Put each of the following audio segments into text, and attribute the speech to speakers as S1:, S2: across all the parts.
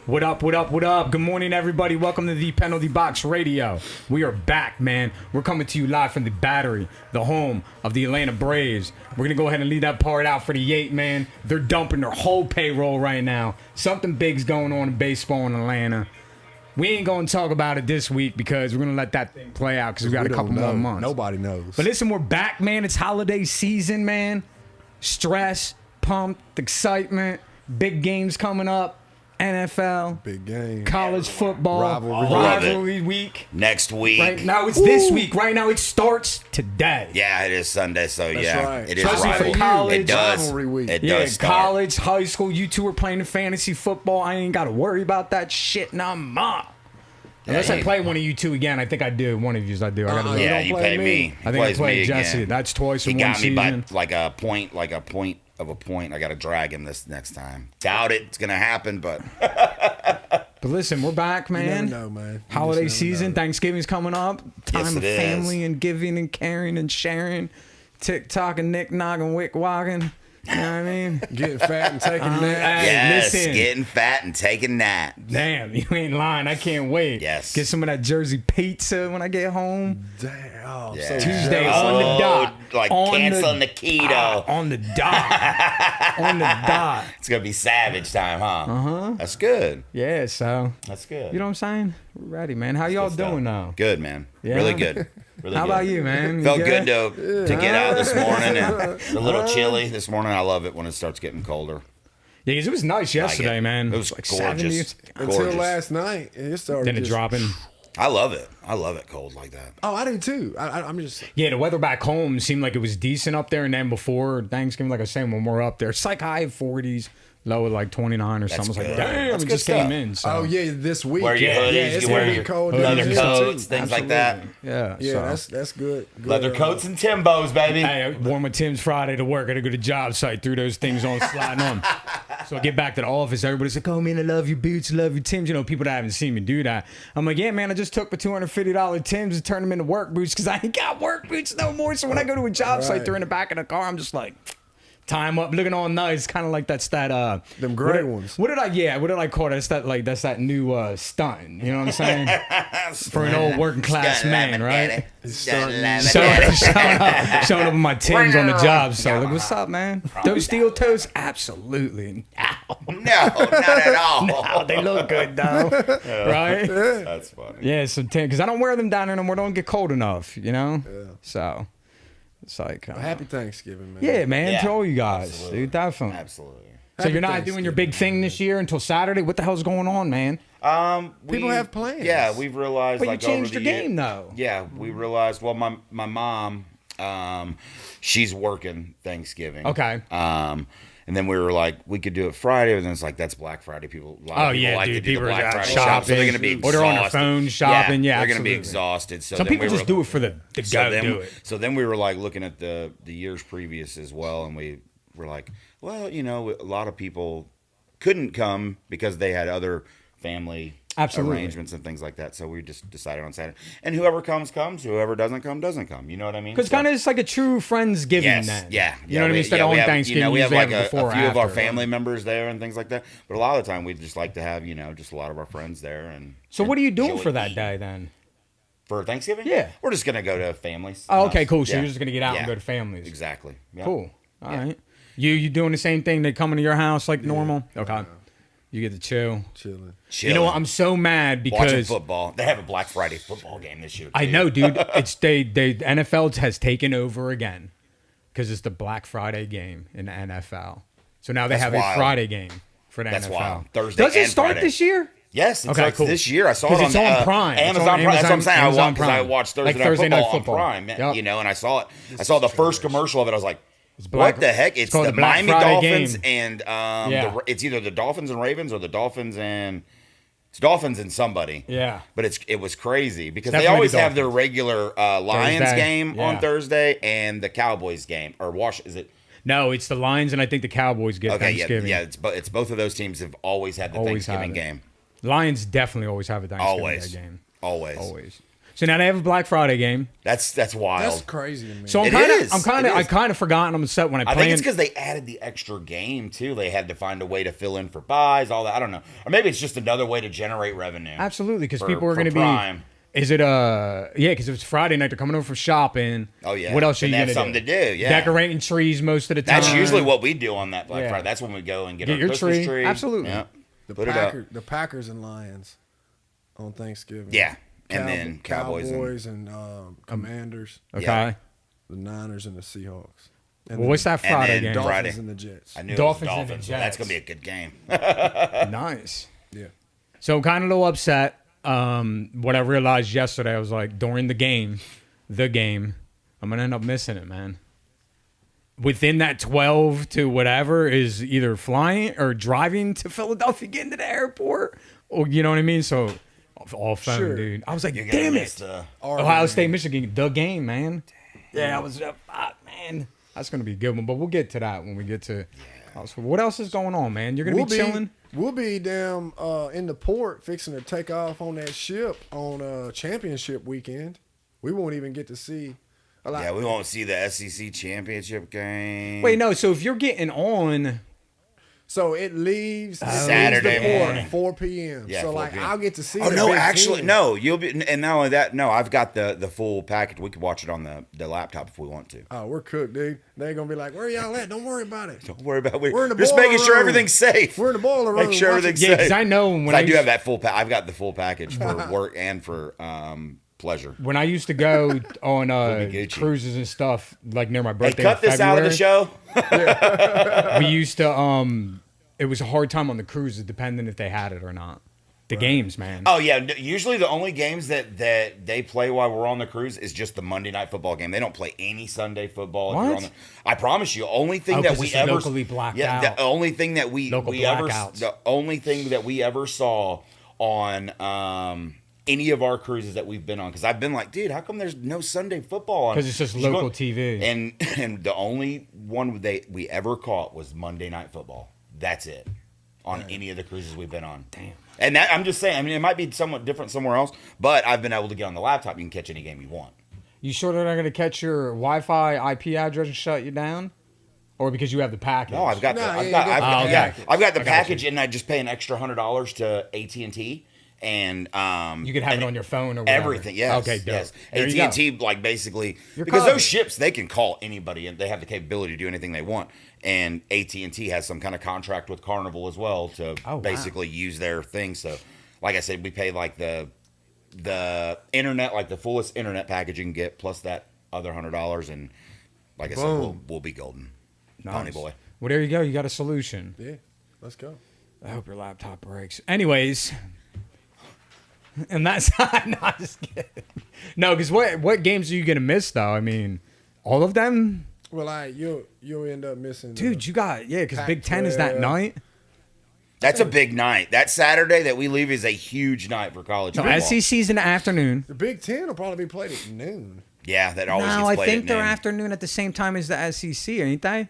S1: What up, what up, what up? Good morning, everybody. Welcome to the Penalty Box Radio. We are back, man. We're coming to you live from the Battery, the home of the Atlanta Braves. We're going to go ahead and leave that part out for the 8, man. They're dumping their whole payroll right now. Something big's going on in baseball in Atlanta. We ain't going to talk about it this week because we're going to let that thing play out because we got a couple more months.
S2: Nobody knows.
S1: But listen, we're back, man. It's holiday season, man. Stress, pumped, excitement, big games coming up. NFL,
S2: big game,
S1: college football,
S2: rivalry
S1: week.
S3: Next week.
S1: Right now it's this week. Right now it starts today.
S3: Yeah, it is Sunday, so
S2: That's
S3: yeah,
S2: right.
S3: it is
S1: Especially for
S3: rivalry.
S1: college.
S3: It does.
S2: Rivalry week.
S3: It
S1: Yeah,
S3: does start.
S1: college, high school. You two are playing the fantasy football. I ain't got to worry about that shit no more. Unless I play one of you two again, I think I do. One of yous I do. I gotta
S2: You
S3: Yeah,
S2: don't
S3: you
S2: play
S3: play
S2: me.
S3: me.
S1: I think I played Jesse. That's twice
S3: He
S1: in one
S3: got me
S1: season.
S3: by like a point of a point. I got to drag him this next time. Doubt it. It's gonna happen, but
S1: But listen, we're back, man.
S2: You never know, man. You
S1: Holiday
S2: just never
S1: season,
S2: know.
S1: Thanksgiving's coming up. Time
S3: Yes,
S1: of
S3: it is.
S1: family and giving and caring and sharing. TikTok and Nick Noggin, Wick Woggin. You know what I mean?
S2: Getting fat and taking naps.
S1: Hey,
S3: yes,
S1: listen.
S3: getting fat and taking that.
S1: Damn, you ain't lying. I can't wait.
S3: Yes.
S1: Get some of that Jersey pizza when I get home.
S2: Damn. Oh,
S3: Yeah.
S2: so
S1: Tuesday
S2: jealous.
S1: on the dot.
S3: Like
S1: On
S3: canceling the keto.
S1: On the dot. On the dot.
S3: It's gonna be savage time, huh? Uh-huh. That's good.
S1: Yeah, so,
S3: That's good.
S1: you know what I'm saying? We're ready, man. How y'all
S3: Good stuff.
S1: doing now?
S3: Good, man.
S1: Yeah?
S3: Really good. Really
S1: How
S3: good.
S1: about you, man? You
S3: Felt good to get out this morning and a little
S1: Uh-huh.
S3: chilly this morning. I love it when it starts getting colder.
S1: Yeah, 'cause it was nice yesterday,
S3: it.
S1: man.
S3: It was
S1: like
S3: gorgeous.
S1: 70s.
S2: Until
S3: Gorgeous.
S2: last night, it started
S1: Then it
S2: just,
S1: dropping.
S3: I love it. I love it cold like that.
S2: Oh, I do too. I'm just.
S1: Yeah, the weather back home seemed like it was decent up there, and then before Thanksgiving, like I was saying, when we're up there, it's like high 40s, low at like 29 or something. I was like,
S3: good.
S1: damn,
S3: That's
S1: it
S3: good
S1: just came
S3: stuff.
S1: in. So.
S2: Oh yeah, this week.
S3: Wear your
S2: yeah,
S3: hoodies,
S2: yeah, it's
S3: you wear
S2: gonna be
S3: your
S2: cold
S3: leather
S2: this
S3: coats,
S2: too.
S3: things like that.
S1: Yeah,
S2: Yeah,
S1: so.
S2: that's good. Good,
S3: Leather coats and Timbos, baby.
S1: Hey, I wore my Tim's Friday to work. I had to go to job site, threw those things on, sliding on. So I get back to the office. Everybody's like, oh, man, I love your boots. I love your Tim's. You know, people that haven't seen me do that. I'm like, yeah, man, I just took my $250 Tim's and turned them into work boots because I ain't got work boots no more. So when I go to a job site,
S2: Right.
S1: they're in the back of the car. I'm just like, tie 'em up, looking all nice, kind of like that's that
S2: Them gray
S1: what,
S2: ones.
S1: What did I call that? That's that new stunt. You know what I'm saying? For an old working class man, right? Showing up with my Tim's on the job. So like, what's up, man? Those steel toes? Absolutely.
S3: No, not at all.
S1: Oh, they look good though, right?
S3: That's funny.
S1: Yeah, so Tim, because I don't wear them down there no more. Don't get cold enough, you know.
S2: Yeah.
S1: So it's like,
S2: Happy Thanksgiving, man.
S1: yeah, man,
S3: Yeah,
S1: to all you guys,
S3: absolutely.
S1: dude, definitely.
S3: Absolutely.
S1: So
S2: Happy
S1: you're not doing your big thing this year until Saturday. What the hell's going on, man?
S2: People have plans.
S3: Yeah, we've realized
S1: But you
S3: like
S1: changed
S3: over
S1: your
S3: the year-
S1: game, though.
S3: Yeah, we realized. Well, my mom, she's working Thanksgiving.
S1: Okay.
S3: And then we were like, we could do it Friday, and then it's like that's Black Friday. A lot of people
S1: yeah,
S3: like
S1: dude,
S3: to do
S1: people
S3: the
S1: are
S3: Black
S1: out
S3: Friday
S1: shopping,
S3: shop, so they're gonna be
S1: or
S3: exhausted.
S1: they're on their phone shopping, yeah,
S3: they're gonna be
S1: absolutely.
S3: exhausted. So
S1: Some
S3: then
S1: people
S3: we
S1: just
S3: were,
S1: do it for the go
S3: then,
S1: do it.
S3: So then we were like looking at the years previous as well, and we were like, well, you know, a lot of people couldn't come because they had other family
S1: Absolutely.
S3: arrangements and things like that. So we just decided on Saturday, and whoever comes comes, whoever doesn't come doesn't come. You know what I mean?
S1: Because kind of it's like a true Friendsgiving
S3: Yes,
S1: then.
S3: yeah.
S1: You know what I mean? Instead of on Thanksgiving,
S3: we have
S1: usually
S3: like
S1: have it
S3: a
S1: before or
S3: few of our
S1: after.
S3: family members there and things like that. But a lot of the time, we just like to have, just a lot of our friends there. And
S1: So what are you doing
S3: enjoy
S1: for that
S3: eating.
S1: day then?
S3: For Thanksgiving?
S1: Yeah.
S3: We're just gonna go to families.
S1: Oh, okay, cool. So
S3: Yeah.
S1: you're just gonna get out and
S3: Yeah.
S1: go to families.
S3: Exactly. Yeah.
S1: Cool. All right. You doing the same thing? They coming to your house like normal? Okay. You get to chill.
S2: Chilling.
S3: Chill.
S1: You know what? I'm so mad
S3: Watching
S1: because
S3: football. They have a Black Friday football game this year.
S1: I
S3: too.
S1: know, dude. It's the NFL has taken over again because it's the Black Friday game in the NFL. So now they
S3: That's
S1: have
S3: wild.
S1: a Friday game for the
S3: That's
S1: NFL.
S3: wild. Thursday
S1: Does it
S3: and
S1: start
S3: Friday.
S1: this year?
S3: Yes, it
S1: Okay,
S3: starts
S1: cool.
S3: this year. I saw it
S1: 'Cause
S3: on,
S1: it's on Prime. It's
S3: Amazon
S1: on
S3: Prime. That's what I'm saying.
S1: Amazon
S3: Because I
S1: Prime.
S3: watched
S1: Like
S3: Thursday,
S1: Thursday
S3: Night
S1: Night
S3: Football
S1: Football.
S3: on Prime.
S1: Yep.
S3: And I saw it. I saw the first commercial of it. I was like,
S1: Black-
S3: what the heck? It's
S1: called
S3: the
S1: the Black
S3: Miami
S1: Friday
S3: Dolphins
S1: game.
S3: and
S1: Yeah.
S3: it's either the Dolphins and Ravens or the Dolphins and it's Dolphins and somebody.
S1: Yeah.
S3: But it was crazy because
S1: Definitely
S3: they always
S1: the
S3: have their regular Lions
S1: Thursday.
S3: game
S1: Yeah.
S3: on Thursday and the Cowboys game or is it?
S1: No, it's the Lions and I think the Cowboys get
S3: Okay,
S1: Thanksgiving.
S3: yeah. It's both of those teams have always had the
S1: Always have
S3: Thanksgiving
S1: it.
S3: game.
S1: Lions definitely always have a Thanksgiving
S3: Always.
S1: Day game.
S3: Always.
S1: Always. So now they have a Black Friday game.
S3: That's wild.
S2: That's crazy to me.
S1: So
S3: It
S1: I'm
S3: is.
S1: I kind of forgotten I'm set when I
S3: I
S1: play.
S3: think it's because they added the extra game too. They had to find a way to fill in for buys, all that. I don't know, or maybe it's just another way to generate revenue.
S1: Absolutely, because
S3: for-
S1: people are
S3: for
S1: going to
S3: Prime.
S1: be. Is it yeah? Because if it's Friday night, they're coming over for shopping.
S3: Oh yeah.
S1: What else are
S3: And
S1: you
S3: they
S1: going
S3: have something to do? Yeah.
S1: Decorating trees most of the time.
S3: That's usually what we do on that Black
S1: Yeah.
S3: Friday. That's when we go and get
S1: Get
S3: our
S1: your
S3: Christmas
S1: tree. Absolutely.
S3: Yeah.
S2: the
S3: Put it up.
S2: Packers and Lions on Thanksgiving.
S3: Yeah. And then Cowboys
S2: and Commanders,
S1: Okay.
S3: Yeah.
S2: the Niners and the Seahawks. And
S1: Well, what's that
S3: And
S1: Friday
S3: then
S1: game?
S2: Dolphins
S3: Friday.
S2: and the Jets.
S3: I knew
S1: Dolphins
S3: it
S1: and
S3: was
S1: the
S3: Dolphins. So that's
S1: Jets.
S3: gonna be a good game.
S1: Nice.
S2: Yeah.
S1: So I'm kind of a little upset. What I realized yesterday, I was like, during the game, I'm gonna end up missing it, man. Within that 12 to whatever is either flying or driving to Philadelphia, getting to the airport, or you know what I mean. So all phone,
S2: Sure.
S1: dude. I was like,
S3: You're gonna
S1: damn
S3: miss
S1: it,
S3: the
S1: Ohio State, Michigan, the game, man. Yeah, I was man. That's gonna be a good one, but we'll get to that when we get to. So what else is going on, man? You're gonna be chilling.
S2: We'll be down in the port fixing to take off on that ship on championship weekend. We won't even get to see.
S3: Yeah, we won't see the SEC championship game.
S1: Wait, no. So if you're getting on.
S2: So it leaves
S3: Saturday
S2: the port
S3: morning.
S2: 4 p.m.
S3: Yeah,
S2: so
S3: 4
S2: like
S3: p.m.
S2: I'll get to see.
S3: Oh
S2: the
S3: no,
S2: Big
S3: actually,
S2: Ten.
S3: no. You'll be, and not only that, no. I've got the full package. We could watch it on the laptop if we want to.
S2: Oh, we're cooked, dude. They're gonna be like, "Where y'all at? Don't worry about it.
S3: Don't worry about it.
S2: We're in the
S3: Just
S2: boiler
S3: making sure
S2: room.
S3: everything's safe.
S2: We're in the boiler room.
S3: Make sure
S2: watching-
S3: everything's
S1: Yeah,
S3: safe.
S1: because I know when
S3: 'Cause I do
S1: used-
S3: have that full. I've got the full package for work and for pleasure.
S1: When I used to go on
S3: Gucci.
S1: cruises and stuff, like near my
S3: Hey,
S1: birthday,
S3: cut
S1: in
S3: this out of the
S1: February,
S3: show.
S1: we used to it was a hard time on the cruises, depending if they had it or not. The games, man.
S3: Oh yeah, usually the only games that they play while we're on the cruise is just the Monday Night Football game. They don't play any Sunday football. If you're
S1: What?
S3: on the, I promise you, only thing
S1: Oh,
S3: that
S1: 'cause
S3: we
S1: it's
S3: ever
S1: locally blacked
S3: yeah,
S1: out.
S3: the only thing that
S1: Local
S3: we ever
S1: blackouts.
S3: the only thing that we ever saw on any of our cruises that we've been on, because I've been like, dude, how come there's no Sunday football on?
S1: 'Cause it's just
S3: You go-
S1: local TV.
S3: And the only one we ever caught was Monday Night Football. That's it. On any of the cruises we've been on.
S1: Damn.
S3: And that, I'm just saying, I mean, it might be somewhat different somewhere else, but I've been able to get on the laptop. You can catch any game you want.
S1: You sure they're not going to catch your Wi-Fi IP address and shut you down? Or because you have the package?
S3: No, I've got
S2: No,
S3: the,
S2: yeah,
S3: I've
S2: you
S3: got,
S2: got
S3: I've
S2: the
S3: got,
S2: package.
S3: I've got the
S1: I got
S3: package, and I just pay an extra $100 to AT&T, and
S1: You could have
S3: and
S1: it on your phone or whatever.
S3: everything. Yes,
S1: Okay, dope.
S3: yes.
S1: There you go.
S3: AT&T, like basically,
S1: You're
S3: because
S1: covered.
S3: those ships they can call anybody, and they have the capability to do anything they want. And AT&T has some kind of contract with Carnival as well to
S1: Oh, wow.
S3: basically use their thing. So, like I said, we pay like the internet, like the fullest internet package you can get, plus that other $100, and like I said,
S2: Boom.
S3: we'll be golden.
S1: Nice.
S3: Pony boy.
S1: Well, there you go. You got a solution.
S2: Yeah, let's go.
S1: I hope your laptop breaks. Anyways, and that's no, I'm just kidding. No, because what games are you gonna miss though? I mean, all of them,
S2: Well, you'll end up missing.
S1: dude. You got because Big Ten is that
S2: Pac-12.
S1: night.
S3: That's a big night. That Saturday that we leave is a huge night for college
S1: No,
S3: football.
S1: SEC's in the afternoon.
S2: the Big Ten will probably be played at noon.
S3: Yeah, that always
S1: No,
S3: gets
S1: I
S3: played
S1: think
S3: at
S1: they're
S3: noon.
S1: afternoon at the same time as the SEC, ain't they?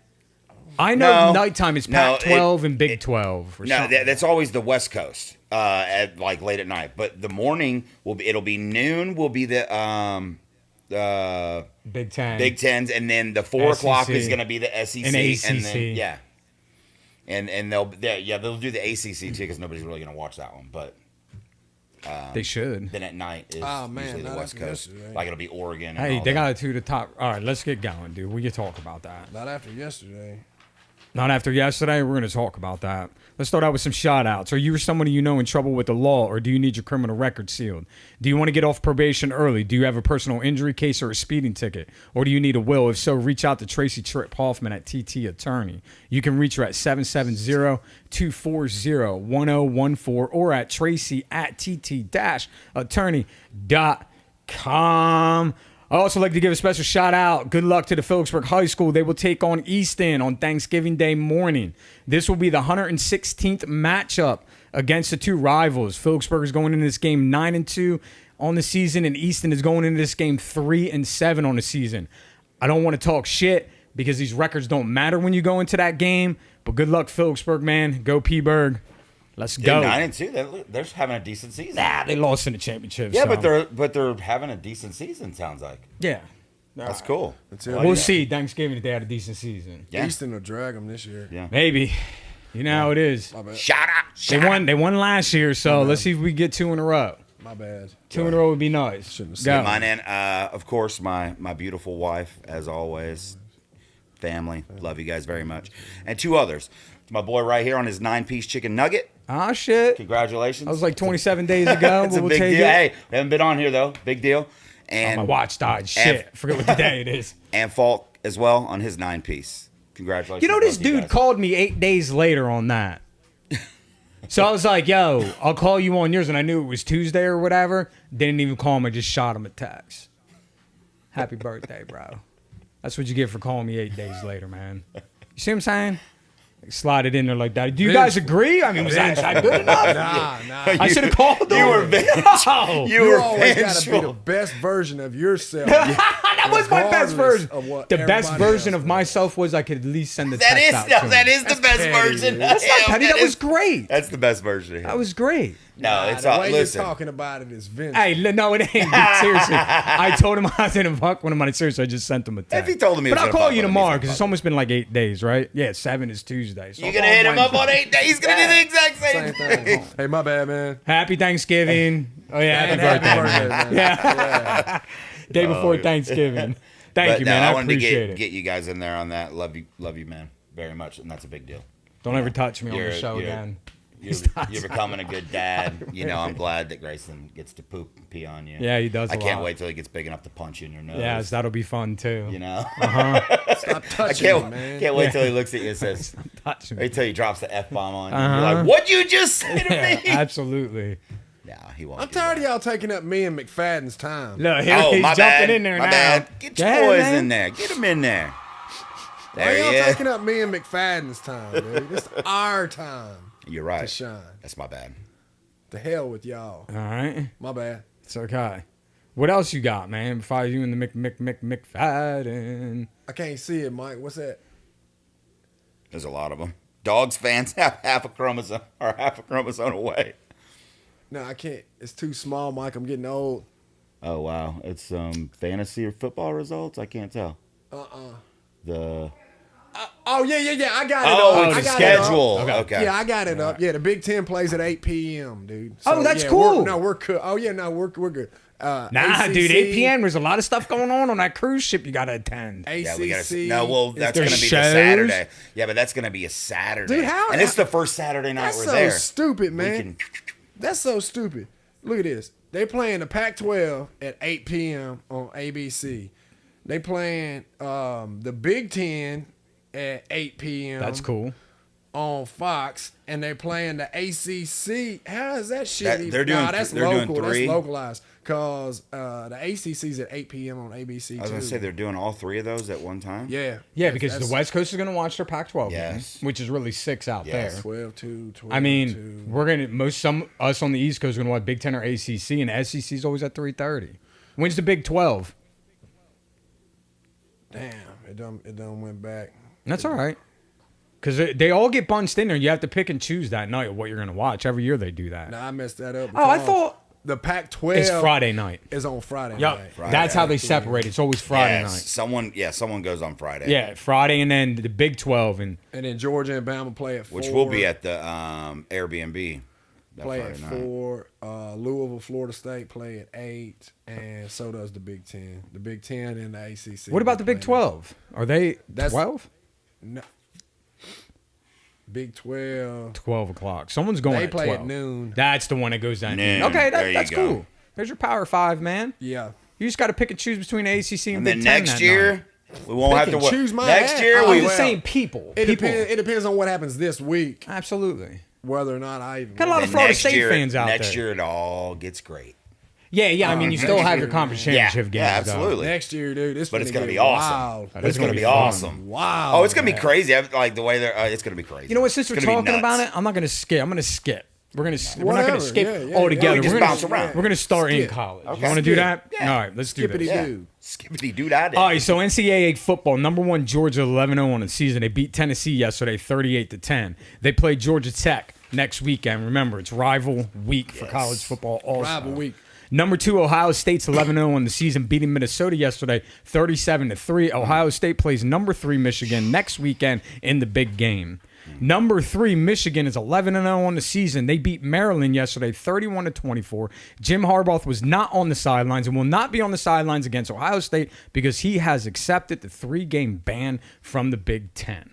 S1: I know
S3: No.
S1: nighttime is
S3: No,
S1: Pac-12 and Big 12. Or
S3: No,
S1: something.
S3: that's always the West Coast, at like late at night. But the morning it'll be noon. Will be the
S1: Big Ten.
S3: Big Tens, and then the 4 o'clock
S1: SEC.
S3: is going to be the SEC,
S1: And ACC.
S3: then yeah, and they'll do the ACC too because nobody's really going to watch that one. But
S1: They should.
S3: then at night is
S2: Oh, man,
S3: usually the
S2: not
S3: West
S2: after
S3: Coast.
S2: yesterday.
S3: Like it'll be Oregon. And
S1: Hey,
S3: all
S1: they
S3: that.
S1: got it to the top. All right, let's get going, dude. We can talk about that.
S2: Not after yesterday.
S1: Not after yesterday. We're going to talk about that. Let's start out with some shout outs. Are you or somebody you know in trouble with the law, or do you need your criminal record sealed? Do you want to get off probation early? Do you have a personal injury case or a speeding ticket? Or do you need a will? If so, reach out to Tracy Tripp Hoffman at TT Attorney. You can reach her at 770-240-1014 or at Tracy at tt-attorney.com. I also like to give a special shout out. Good luck to the Phillipsburg High School. They will take on Easton on Thanksgiving Day morning. This will be the 116th matchup against the two rivals. Phillipsburg is going into this game 9-2 on the season, and Easton is going into this game 3-7 on the season. I don't want to talk shit because these records don't matter when you go into that game, but good luck, Phillipsburg, man. Go P-Berg. Let's
S3: They're
S1: go.
S3: 9-2. They're having a decent season.
S1: Nah, they lost in the championship.
S3: Yeah,
S1: so.
S3: but they're having a decent season. Sounds like
S1: Yeah.
S3: that's cool.
S2: That's
S3: I
S2: it.
S3: like
S1: We'll
S3: that.
S1: see. Thanksgiving if they had a decent season.
S3: Yeah.
S2: Easton will drag them this year.
S3: Yeah.
S1: Maybe. You know how it is.
S2: My bad.
S3: Shout out.
S1: They
S3: Shout
S1: won. They won last year, so let's see if we get 2 in a row.
S2: My bad.
S1: 2 in a row would be nice.
S2: Shouldn't have
S1: Go.
S2: said
S3: Mine and of course my beautiful wife, as always. Family, love you guys very much. And 2 others. My boy right here on his 9-piece chicken nugget.
S1: Ah, shit.
S3: Congratulations.
S1: That was like 27 days ago.
S3: It's
S1: but
S3: a
S1: we'll
S3: big
S1: take
S3: deal.
S1: it.
S3: Hey, we haven't been on here though. Big deal. And
S1: My watch died. Shit. Forget what the day it is.
S3: and Falk as well on his 9-piece. Congratulations.
S1: You know, this
S3: both of you
S1: dude
S3: guys.
S1: called me 8 days later on that. So I was like, yo, I'll call you on yours. And I knew it was Tuesday or whatever. Didn't even call him. I just shot him a text. Happy birthday, bro. That's what you get for calling me 8 days later, man. You see what I'm saying? Slide it in there like that. Do you guys agree? I mean, was that good enough?
S2: Nah.
S1: I should have called them.
S3: You were
S1: No.
S3: You
S2: You
S3: were
S2: always got to be the
S3: vengeful.
S2: best version of yourself.
S1: That was my best
S2: regardless
S1: version.
S2: of what
S1: The best
S2: everybody
S1: version
S2: else
S1: of myself was I could at least send the
S3: That
S1: text
S3: is
S1: out
S3: no,
S1: to
S3: that
S1: him.
S3: is the best
S2: petty,
S3: version.
S2: dude.
S3: of
S1: That's not
S3: him.
S1: petty. That was great.
S3: That's the best version of him.
S1: That was great.
S3: No, it's
S2: the
S3: all.
S2: way
S3: Listen,
S2: you're talking about it is vintage.
S1: Hey, no, it ain't. Dude, seriously, I told him I didn't fuck with him. I seriously, I just sent him a text.
S3: he told him he
S1: but
S3: was
S1: I'll
S3: gonna
S1: call
S3: fuck
S1: you
S3: with him, he's
S1: tomorrow
S3: gonna
S1: because
S3: fuck
S1: it's almost been like 8 days, right? Yeah, 7 is Tuesday. So
S3: you're
S1: I'll
S3: gonna
S1: call
S3: hit him up
S1: Wednesday.
S3: on 8 days. He's gonna do the exact same
S2: Same thing. Hey, my bad, man.
S1: Happy Thanksgiving. Oh yeah, happy
S2: And
S1: birthday.
S2: happy
S1: man.
S2: birthday, man.
S1: Day before Thanksgiving. Thank
S3: But
S1: you,
S3: no,
S1: man. I
S3: wanted to
S1: appreciate it.
S3: get you guys in there on that. Love you, man, very much, and that's a big deal.
S1: Don't ever touch me on
S3: You're-
S1: the show
S3: you're-
S1: again.
S3: You're becoming a good dad. You know, I'm glad that Grayson gets to poop and pee on you.
S1: Yeah, he does.
S3: I
S1: a
S3: can't
S1: lot.
S3: wait till he gets big enough to punch you in your nose.
S1: Yes, that'll be fun too.
S3: You know,
S2: Stop
S3: I
S2: touching
S3: can't
S2: me, man.
S3: can't wait till he looks at you and says,
S1: Touch me.
S3: wait till he drops the F bomb on you. You're like, what'd you just say to
S1: Yeah,
S3: me?
S1: absolutely.
S3: No, he won't.
S2: I'm
S3: do
S2: tired
S3: that.
S2: of y'all taking up me and McFadden's time.
S1: Look, here
S3: Oh,
S1: he's
S3: my
S1: jumping
S3: bad.
S1: in there
S3: my
S1: now.
S3: bad. Get
S1: Go
S3: your
S1: ahead,
S3: boys
S1: man.
S3: in there. Get them in there.
S2: Why
S3: There
S2: y'all
S3: he is.
S2: taking up me and McFadden's time, dude? It's our time
S3: You're
S2: to
S3: right.
S2: shine.
S3: That's my bad.
S2: To hell with y'all.
S1: All right,
S2: My bad.
S1: it's okay. What else you got, man? Besides you and the McFadden.
S2: I can't see it, Mike. What's that?
S3: There's a lot of them. Dogs fans have half a chromosome away.
S2: No, I can't. It's too small, Mike. I'm getting old.
S3: Oh wow, it's fantasy or football results. I can't tell. The
S2: Oh, yeah. I got it
S3: oh,
S2: up.
S3: it's
S2: I
S3: a
S2: got it up.
S3: schedule.
S1: Okay.
S3: Okay.
S2: Yeah, I got it up. Yeah, the Big Ten plays at 8 p.m., dude.
S1: Oh, that's
S2: yeah,
S1: cool.
S2: We're cool. Oh, yeah, no, we're good.
S1: Nah,
S2: ACC,
S1: dude, 8 p.m. There's a lot of stuff going on that cruise ship you got to attend.
S2: ACC.
S3: Yeah, we gotta. No, well, that's
S1: there
S3: gonna be the
S1: shows?
S3: Saturday. Yeah, but that's gonna be a Saturday.
S2: Dude, how-
S3: And it's the first Saturday night
S2: That's
S3: we're
S2: so
S3: there.
S2: stupid,
S3: We
S2: man.
S3: can-
S2: That's so stupid. Look at this. They playing the Pac-12 at 8 p.m. on ABC. They playing the Big Ten at 8 p.m.
S1: That's cool.
S2: on Fox, and they're playing the ACC. How is that shit?
S3: That-
S2: even-
S3: they're doing-
S2: Nah, that's
S3: they're doing
S2: local.
S3: three.
S2: That's localized because the ACC's at 8 p.m. on ABC
S3: I was gonna
S2: too.
S3: say they're doing all 3 of those at one time.
S2: Yeah.
S1: Yeah, because
S2: That's
S1: the West Coast is going to watch their Pac-12
S3: Yes.
S1: game, which is really 6 out
S3: Yes.
S1: there.
S2: 12-2, 12-2.
S1: I mean, we're gonna us on the East Coast are gonna watch Big 10 or ACC, and SEC's always at 3:30. When's the Big 12?
S2: damn, it done went back.
S1: That's all right, because they all get bunched in there. You have to pick and choose that night of what you're gonna watch. Every year they do that.
S2: Nah, I messed that up.
S1: Oh, I
S2: because
S1: thought
S2: the Pac-12
S1: it's Friday night.
S2: is on Friday
S1: Yep,
S2: night.
S3: Friday.
S1: that's how they separate. It's always Friday
S3: Yes,
S1: night.
S3: someone goes on Friday.
S1: Yeah, Friday, and then the Big 12, and
S2: And then Georgia and Bama play at 4.
S3: Which will be at the Airbnb. that
S2: play at
S3: Friday night.
S2: 4. Louisville, Florida State play at 8, and so does the Big Ten. The Big Ten and the ACC.
S1: what about the Big 12? Are they
S2: That's-
S1: 12?
S2: No. Big 12.
S1: 12 o'clock. Someone's going
S2: They
S1: at
S2: play
S1: 12.
S2: at noon.
S1: That's the one that goes down.
S3: Noon.
S1: Okay,
S3: There you
S1: that's
S3: go.
S1: cool. There's your Power 5, man.
S2: Yeah.
S1: You just got to pick and choose between ACC and,
S3: And
S1: Big
S3: then
S1: 10
S3: next
S1: that
S3: year,
S1: night.
S3: we won't
S2: Pick
S3: have to
S2: and
S3: work.
S2: choose my
S3: Next
S2: ass.
S3: year,
S2: Oh,
S3: we
S1: I'm
S2: well.
S1: just saying people.
S2: It
S1: people.
S2: depends. It depends on what happens this week,
S1: Absolutely.
S2: whether or not I even.
S1: Got a lot
S2: watch.
S1: of Florida
S3: next
S1: State
S3: year,
S1: fans out
S3: next
S1: there.
S3: year it all gets great.
S1: Yeah. I mean, you still have your conference championship games.
S3: yeah,
S1: though.
S3: absolutely.
S2: Next year, dude.
S3: But it's
S2: gonna
S3: gonna be
S2: get
S3: awesome.
S2: wild.
S1: That
S3: It's
S1: is
S3: gonna
S1: gonna
S3: be
S1: be fun.
S3: awesome.
S2: Wow.
S3: Oh, it's gonna be crazy. Like the way they're. It's gonna be crazy.
S1: You know what? Since we're
S3: It's gonna be
S1: talking about
S3: nuts.
S1: it, I'm not going to skip. I'm going to skip. We're not going
S2: Whatever,
S1: to skip
S2: yeah,
S1: altogether.
S3: we just
S1: we're gonna,
S3: bounce around.
S1: We're going to start in
S2: Skip.
S1: college.
S3: Okay.
S1: You want to do
S2: Skip.
S1: that?
S3: Yeah.
S1: All right, let's do
S2: Skippity
S1: this.
S3: Yeah.
S2: do.
S3: Skippity doo dah.
S1: All right, so NCAA football, number 1 Georgia 11-0 on the season. They beat Tennessee yesterday 38-10. They played Georgia Tech next weekend. Remember, it's rival week for college football also.
S2: Rival week.
S1: Number 2, Ohio State's 11-0 on the season, beating Minnesota yesterday 37-3. Ohio State plays number 3 Michigan next weekend in the big game. Number 3, Michigan is 11-0 on the season. They beat Maryland yesterday 31-24. Jim Harbaugh was not on the sidelines and will not be on the sidelines against Ohio State because he has accepted the 3-game ban from the Big Ten.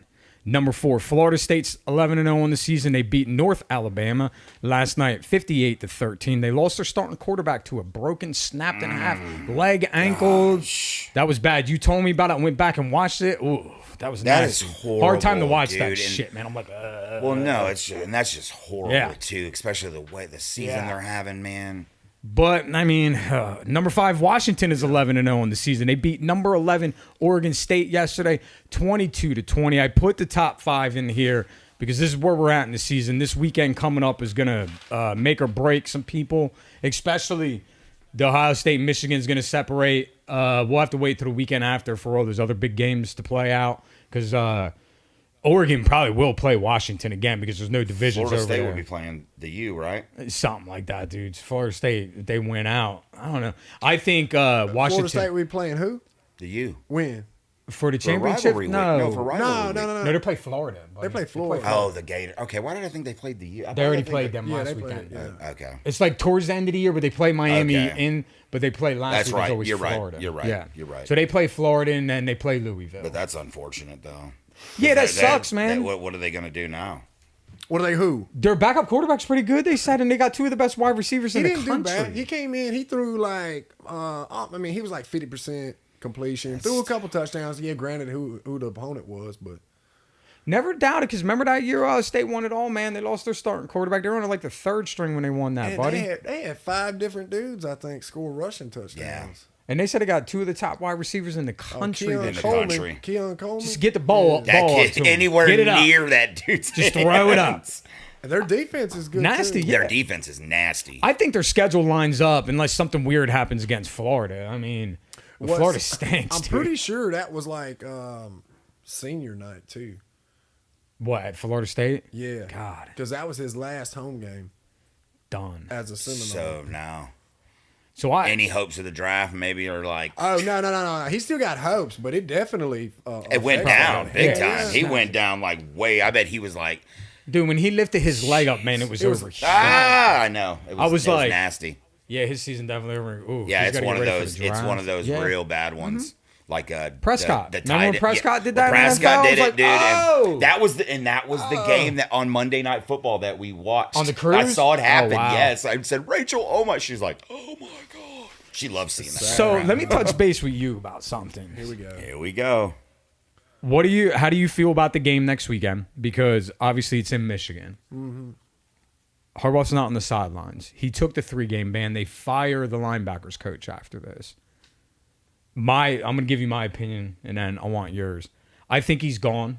S1: Number 4, Florida State's 11-0 on the season. They beat North Alabama last night 58-13. They lost their starting quarterback to a broken, snapped in half leg, ankle. That was bad. You told me about it. I went back and watched it. Ooh, that was
S3: That
S1: nasty.
S3: is horrible,
S1: Hard time to watch
S3: dude.
S1: that
S3: And-
S1: shit, man. I'm like,
S3: Well, no, and that's just horrible
S1: Yeah.
S3: too, especially the way the season
S1: Yeah.
S3: they're having, man.
S1: But, I mean, number 5, Washington is 11-0 on the season. They beat number 11, Oregon State yesterday, 22-20. I put the top 5 in here because this is where we're at in the season. This weekend coming up is going to make or break some people, especially the Ohio State Michigan is going to separate. We'll have to wait till the weekend after for all those other big games to play out because Oregon probably will play Washington again because there's no divisions
S3: Florida
S1: over
S3: State
S1: there.
S3: will be playing the U, right?
S1: Something like that, dude. Florida State, if they went out. I don't know. I think Washington
S2: Florida State, we playing who?
S3: The U.
S2: When?
S1: for the
S3: For a
S1: championship.
S3: rivalry week.
S1: No,
S3: No, for rivalry
S2: No,
S3: week.
S2: no, no,
S1: no,
S2: no.
S1: they play Florida. buddy.
S2: They play Florida.
S3: Oh, the Gator. Okay, why did I think they played the U?
S1: They already played them
S2: Yeah,
S1: last
S2: they played,
S1: weekend.
S2: yeah.
S3: Okay.
S1: It's like towards the end of the year, but they play Miami
S3: Okay.
S1: but they play last
S3: That's
S1: week. It was
S3: right.
S1: always
S3: You're right.
S1: Florida.
S3: You're right.
S1: Yeah.
S3: You're right.
S1: So they play Florida and then they play Louisville.
S3: But that's unfortunate, though.
S1: Yeah, that sucks, man.
S3: What are they going to do now?
S2: What are they? Who?
S1: Their backup quarterback's pretty good, they said, and they got two of the best wide receivers
S2: He
S1: in the
S2: didn't do
S1: country.
S2: bad. He came in. He threw like, he was like 50% completion. Threw a couple touchdowns. Yeah, granted, who the opponent was, but
S1: Never doubted, because remember that year Ohio State won it all, man. They lost their starting quarterback. They were on like the third string when they won that,
S2: and
S1: buddy.
S2: they had 5 different dudes, I think, score rushing touchdowns.
S1: And they said they got two of the top wide receivers in the country.
S2: Keon
S1: this
S3: the
S1: year.
S2: Coleman.
S3: country.
S2: Keon Coleman.
S1: Just get the ball,
S3: That
S1: ball up
S3: kid
S1: to 'em.
S3: anywhere
S1: Get it up.
S3: near that dude's
S1: Just throw it up.
S3: hands.
S2: Their defense is good.
S1: Nasty,
S2: too.
S1: yeah.
S3: Their defense is nasty.
S1: I think their schedule lines up unless something weird happens against Florida. I mean,
S2: What's-
S1: Florida stinks.
S2: I'm
S1: dude.
S2: pretty sure that was like senior night too.
S1: What, at Florida State?
S2: Yeah.
S1: God,
S2: Because that was his last home game
S1: done.
S2: as a Seminole.
S3: So now,
S1: So I
S3: any hopes of the draft maybe are like
S2: Oh no! He still got hopes, but it definitely
S3: it went
S2: affected
S3: down
S2: him.
S3: big
S1: Yeah,
S3: time. He went down like way. I bet he was like,
S1: dude, when he lifted his leg up, man, it was over.
S3: I know. It
S1: I was
S3: it
S1: like-
S3: nasty.
S1: Yeah, his season definitely over. Ooh,
S3: Yeah,
S1: he's
S3: it's
S1: gotta
S3: one
S1: get
S3: of
S1: ready for
S3: those.
S1: the
S3: It's one of
S1: draft.
S3: those
S1: Yeah.
S3: real bad ones. Like
S1: Prescott.
S3: The
S1: Remember when
S3: tight-
S1: Prescott did
S3: when
S1: that in the
S3: Prescott
S1: NFL? I
S3: did
S1: was
S3: it,
S1: like,
S3: dude.
S1: oh.
S3: And that was the game that on Monday Night Football that we watched
S1: On the cruise?
S3: I saw it happen.
S1: Oh, wow.
S3: Yes, I said Rachel. Oh my! She's like, oh my god. She loves seeing that.
S1: So let me touch base with you about something.
S2: Here we go.
S3: Here we go.
S1: How do you feel about the game next weekend? Because obviously it's in Michigan.
S2: Mm-hmm.
S1: Harbaugh's not on the sidelines. He took the 3-game ban. They fire the linebackers coach after this. I'm gonna give you my opinion, and then I want yours. I think he's gone.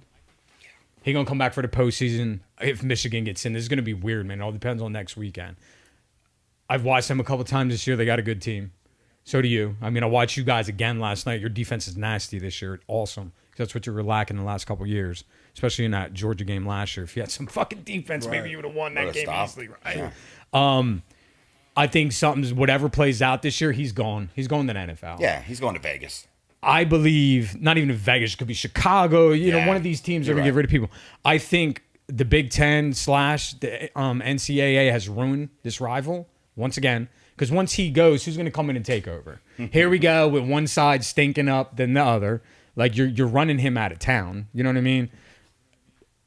S1: He's gonna come back for the postseason if Michigan gets in. This is gonna be weird, man. It all depends on next weekend. I've watched them a couple times this year. They got a good team. So do you. I mean, I watched you guys again last night. Your defense is nasty this year. Awesome. That's what you were lacking the last couple of years, especially in that Georgia game last year. If you had some fucking defense, maybe you would have won that
S3: Would've
S1: game
S3: stopped.
S1: easily, right? I think whatever plays out this year, he's gone. He's going to the NFL.
S3: Yeah, he's going to Vegas.
S1: I believe, not even Vegas, it could be Chicago. You know,
S3: Yeah,
S1: one of these teams are
S3: you're
S1: going to get
S3: right.
S1: rid of people. I think the Big Ten / the NCAA has ruined this rival once again. Because once he goes, who's going to come in and take over? Here we go with one side stinking up than the other. Like you're running him out of town. You know what I mean?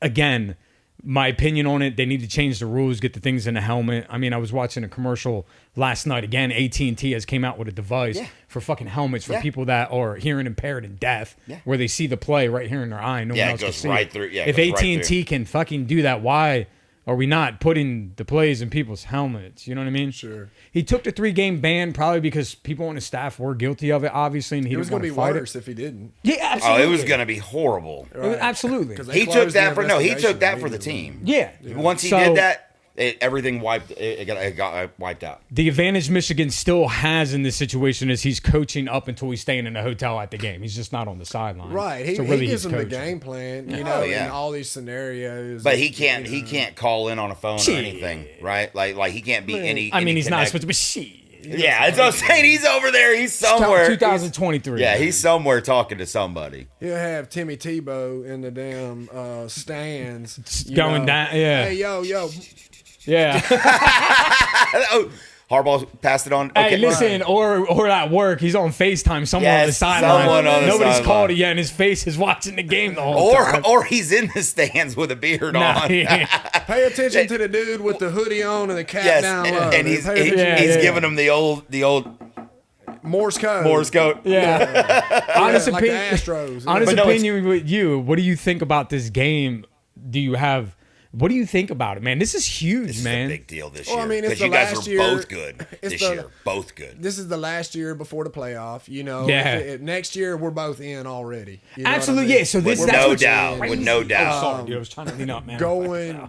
S1: Again, my opinion on it, they need to change the rules, get the things in the helmet. I mean, I was watching a commercial last night. Again, AT&T has came out with a device for fucking helmets for
S3: Yeah.
S1: people that are hearing impaired and deaf, where they see the play right here in their eye. No
S3: Yeah,
S1: one
S3: it
S1: else can
S3: goes
S1: see
S3: right
S1: it.
S3: through- yeah, it
S1: if
S3: goes right
S1: AT&T can fucking do that, why are we not putting the plays in people's helmets? You know what I mean?
S2: Sure.
S1: He took the 3-game ban probably because people on his staff were guilty of it, obviously, and he
S2: It was
S1: didn't
S2: going to
S1: want
S2: be
S1: to fight
S2: worse if he didn't.
S1: it. Yeah,
S3: Oh,
S1: absolutely.
S3: it was going to be horrible.
S1: Absolutely.
S2: 'Cause they
S3: He took
S2: closed
S3: that for no. He
S2: investigation
S3: took that for the
S2: immediately.
S3: team.
S1: Yeah.
S3: Once he
S1: So-
S3: did that, everything wiped. It got wiped out.
S1: The advantage Michigan still has in this situation is he's coaching up until he's staying in a hotel at the game. He's just not on the sideline.
S2: Right. He,
S1: So
S2: he
S1: really
S2: gives
S1: he's
S2: them the
S1: coaching.
S2: game plan, you know,
S3: yeah.
S2: in all these scenarios.
S3: But he can't.
S2: you know.
S3: He can't call in on a phone
S1: Shit.
S3: or anything, right? Like he can't be any.
S1: I mean,
S3: any
S1: he's not
S3: connect-
S1: supposed to be shit.
S3: Yeah, that's what I'm saying. He's over there. He's somewhere.
S1: 2023.
S3: Yeah, he's somewhere talking to somebody.
S2: He'll have Timmy Tebow in the damn stands. you
S1: going
S2: know.
S1: down, yeah.
S2: Hey, yo.
S1: Yeah.
S3: Oh, Harbaugh passed it on.
S1: Hey,
S3: Okay.
S1: listen, or at work, he's on FaceTime. Someone on the
S3: Yes,
S1: sideline.
S3: someone on the
S1: Nobody's
S3: sideline.
S1: called it yet, and his face is watching the game the whole time.
S3: Or he's in the stands with a beard
S1: Nah,
S3: on.
S1: yeah.
S2: Pay attention to the dude with the hoodie on and the cap
S3: Yes,
S2: down
S3: and,
S2: low.
S3: and he's
S2: Pay attention.
S3: he's
S1: yeah.
S3: giving him the old
S2: Morse code.
S3: Morse code.
S1: Yeah. Honest
S2: like the
S1: opinion.
S2: Astros.
S1: Honest
S3: But no,
S1: opinion with you. What do you think about this game? What do you think about it, man? This is huge,
S3: This
S1: man.
S3: is a big deal this
S2: Well,
S3: year
S2: I mean, it's
S3: because
S2: the
S3: you guys
S2: last
S3: were
S2: year-
S3: both good
S2: it's
S3: this
S2: the-
S3: year. Both good.
S2: This is the last year before the playoff. You know,
S1: Yeah.
S2: if next year we're both in already. You know what I
S1: Absolutely,
S2: mean?
S1: yeah. So this
S3: With
S1: that's
S3: no
S1: what's
S3: doubt.
S1: crazy.
S3: With no doubt.
S1: Oh, sorry, dude. I was trying to lean up, man.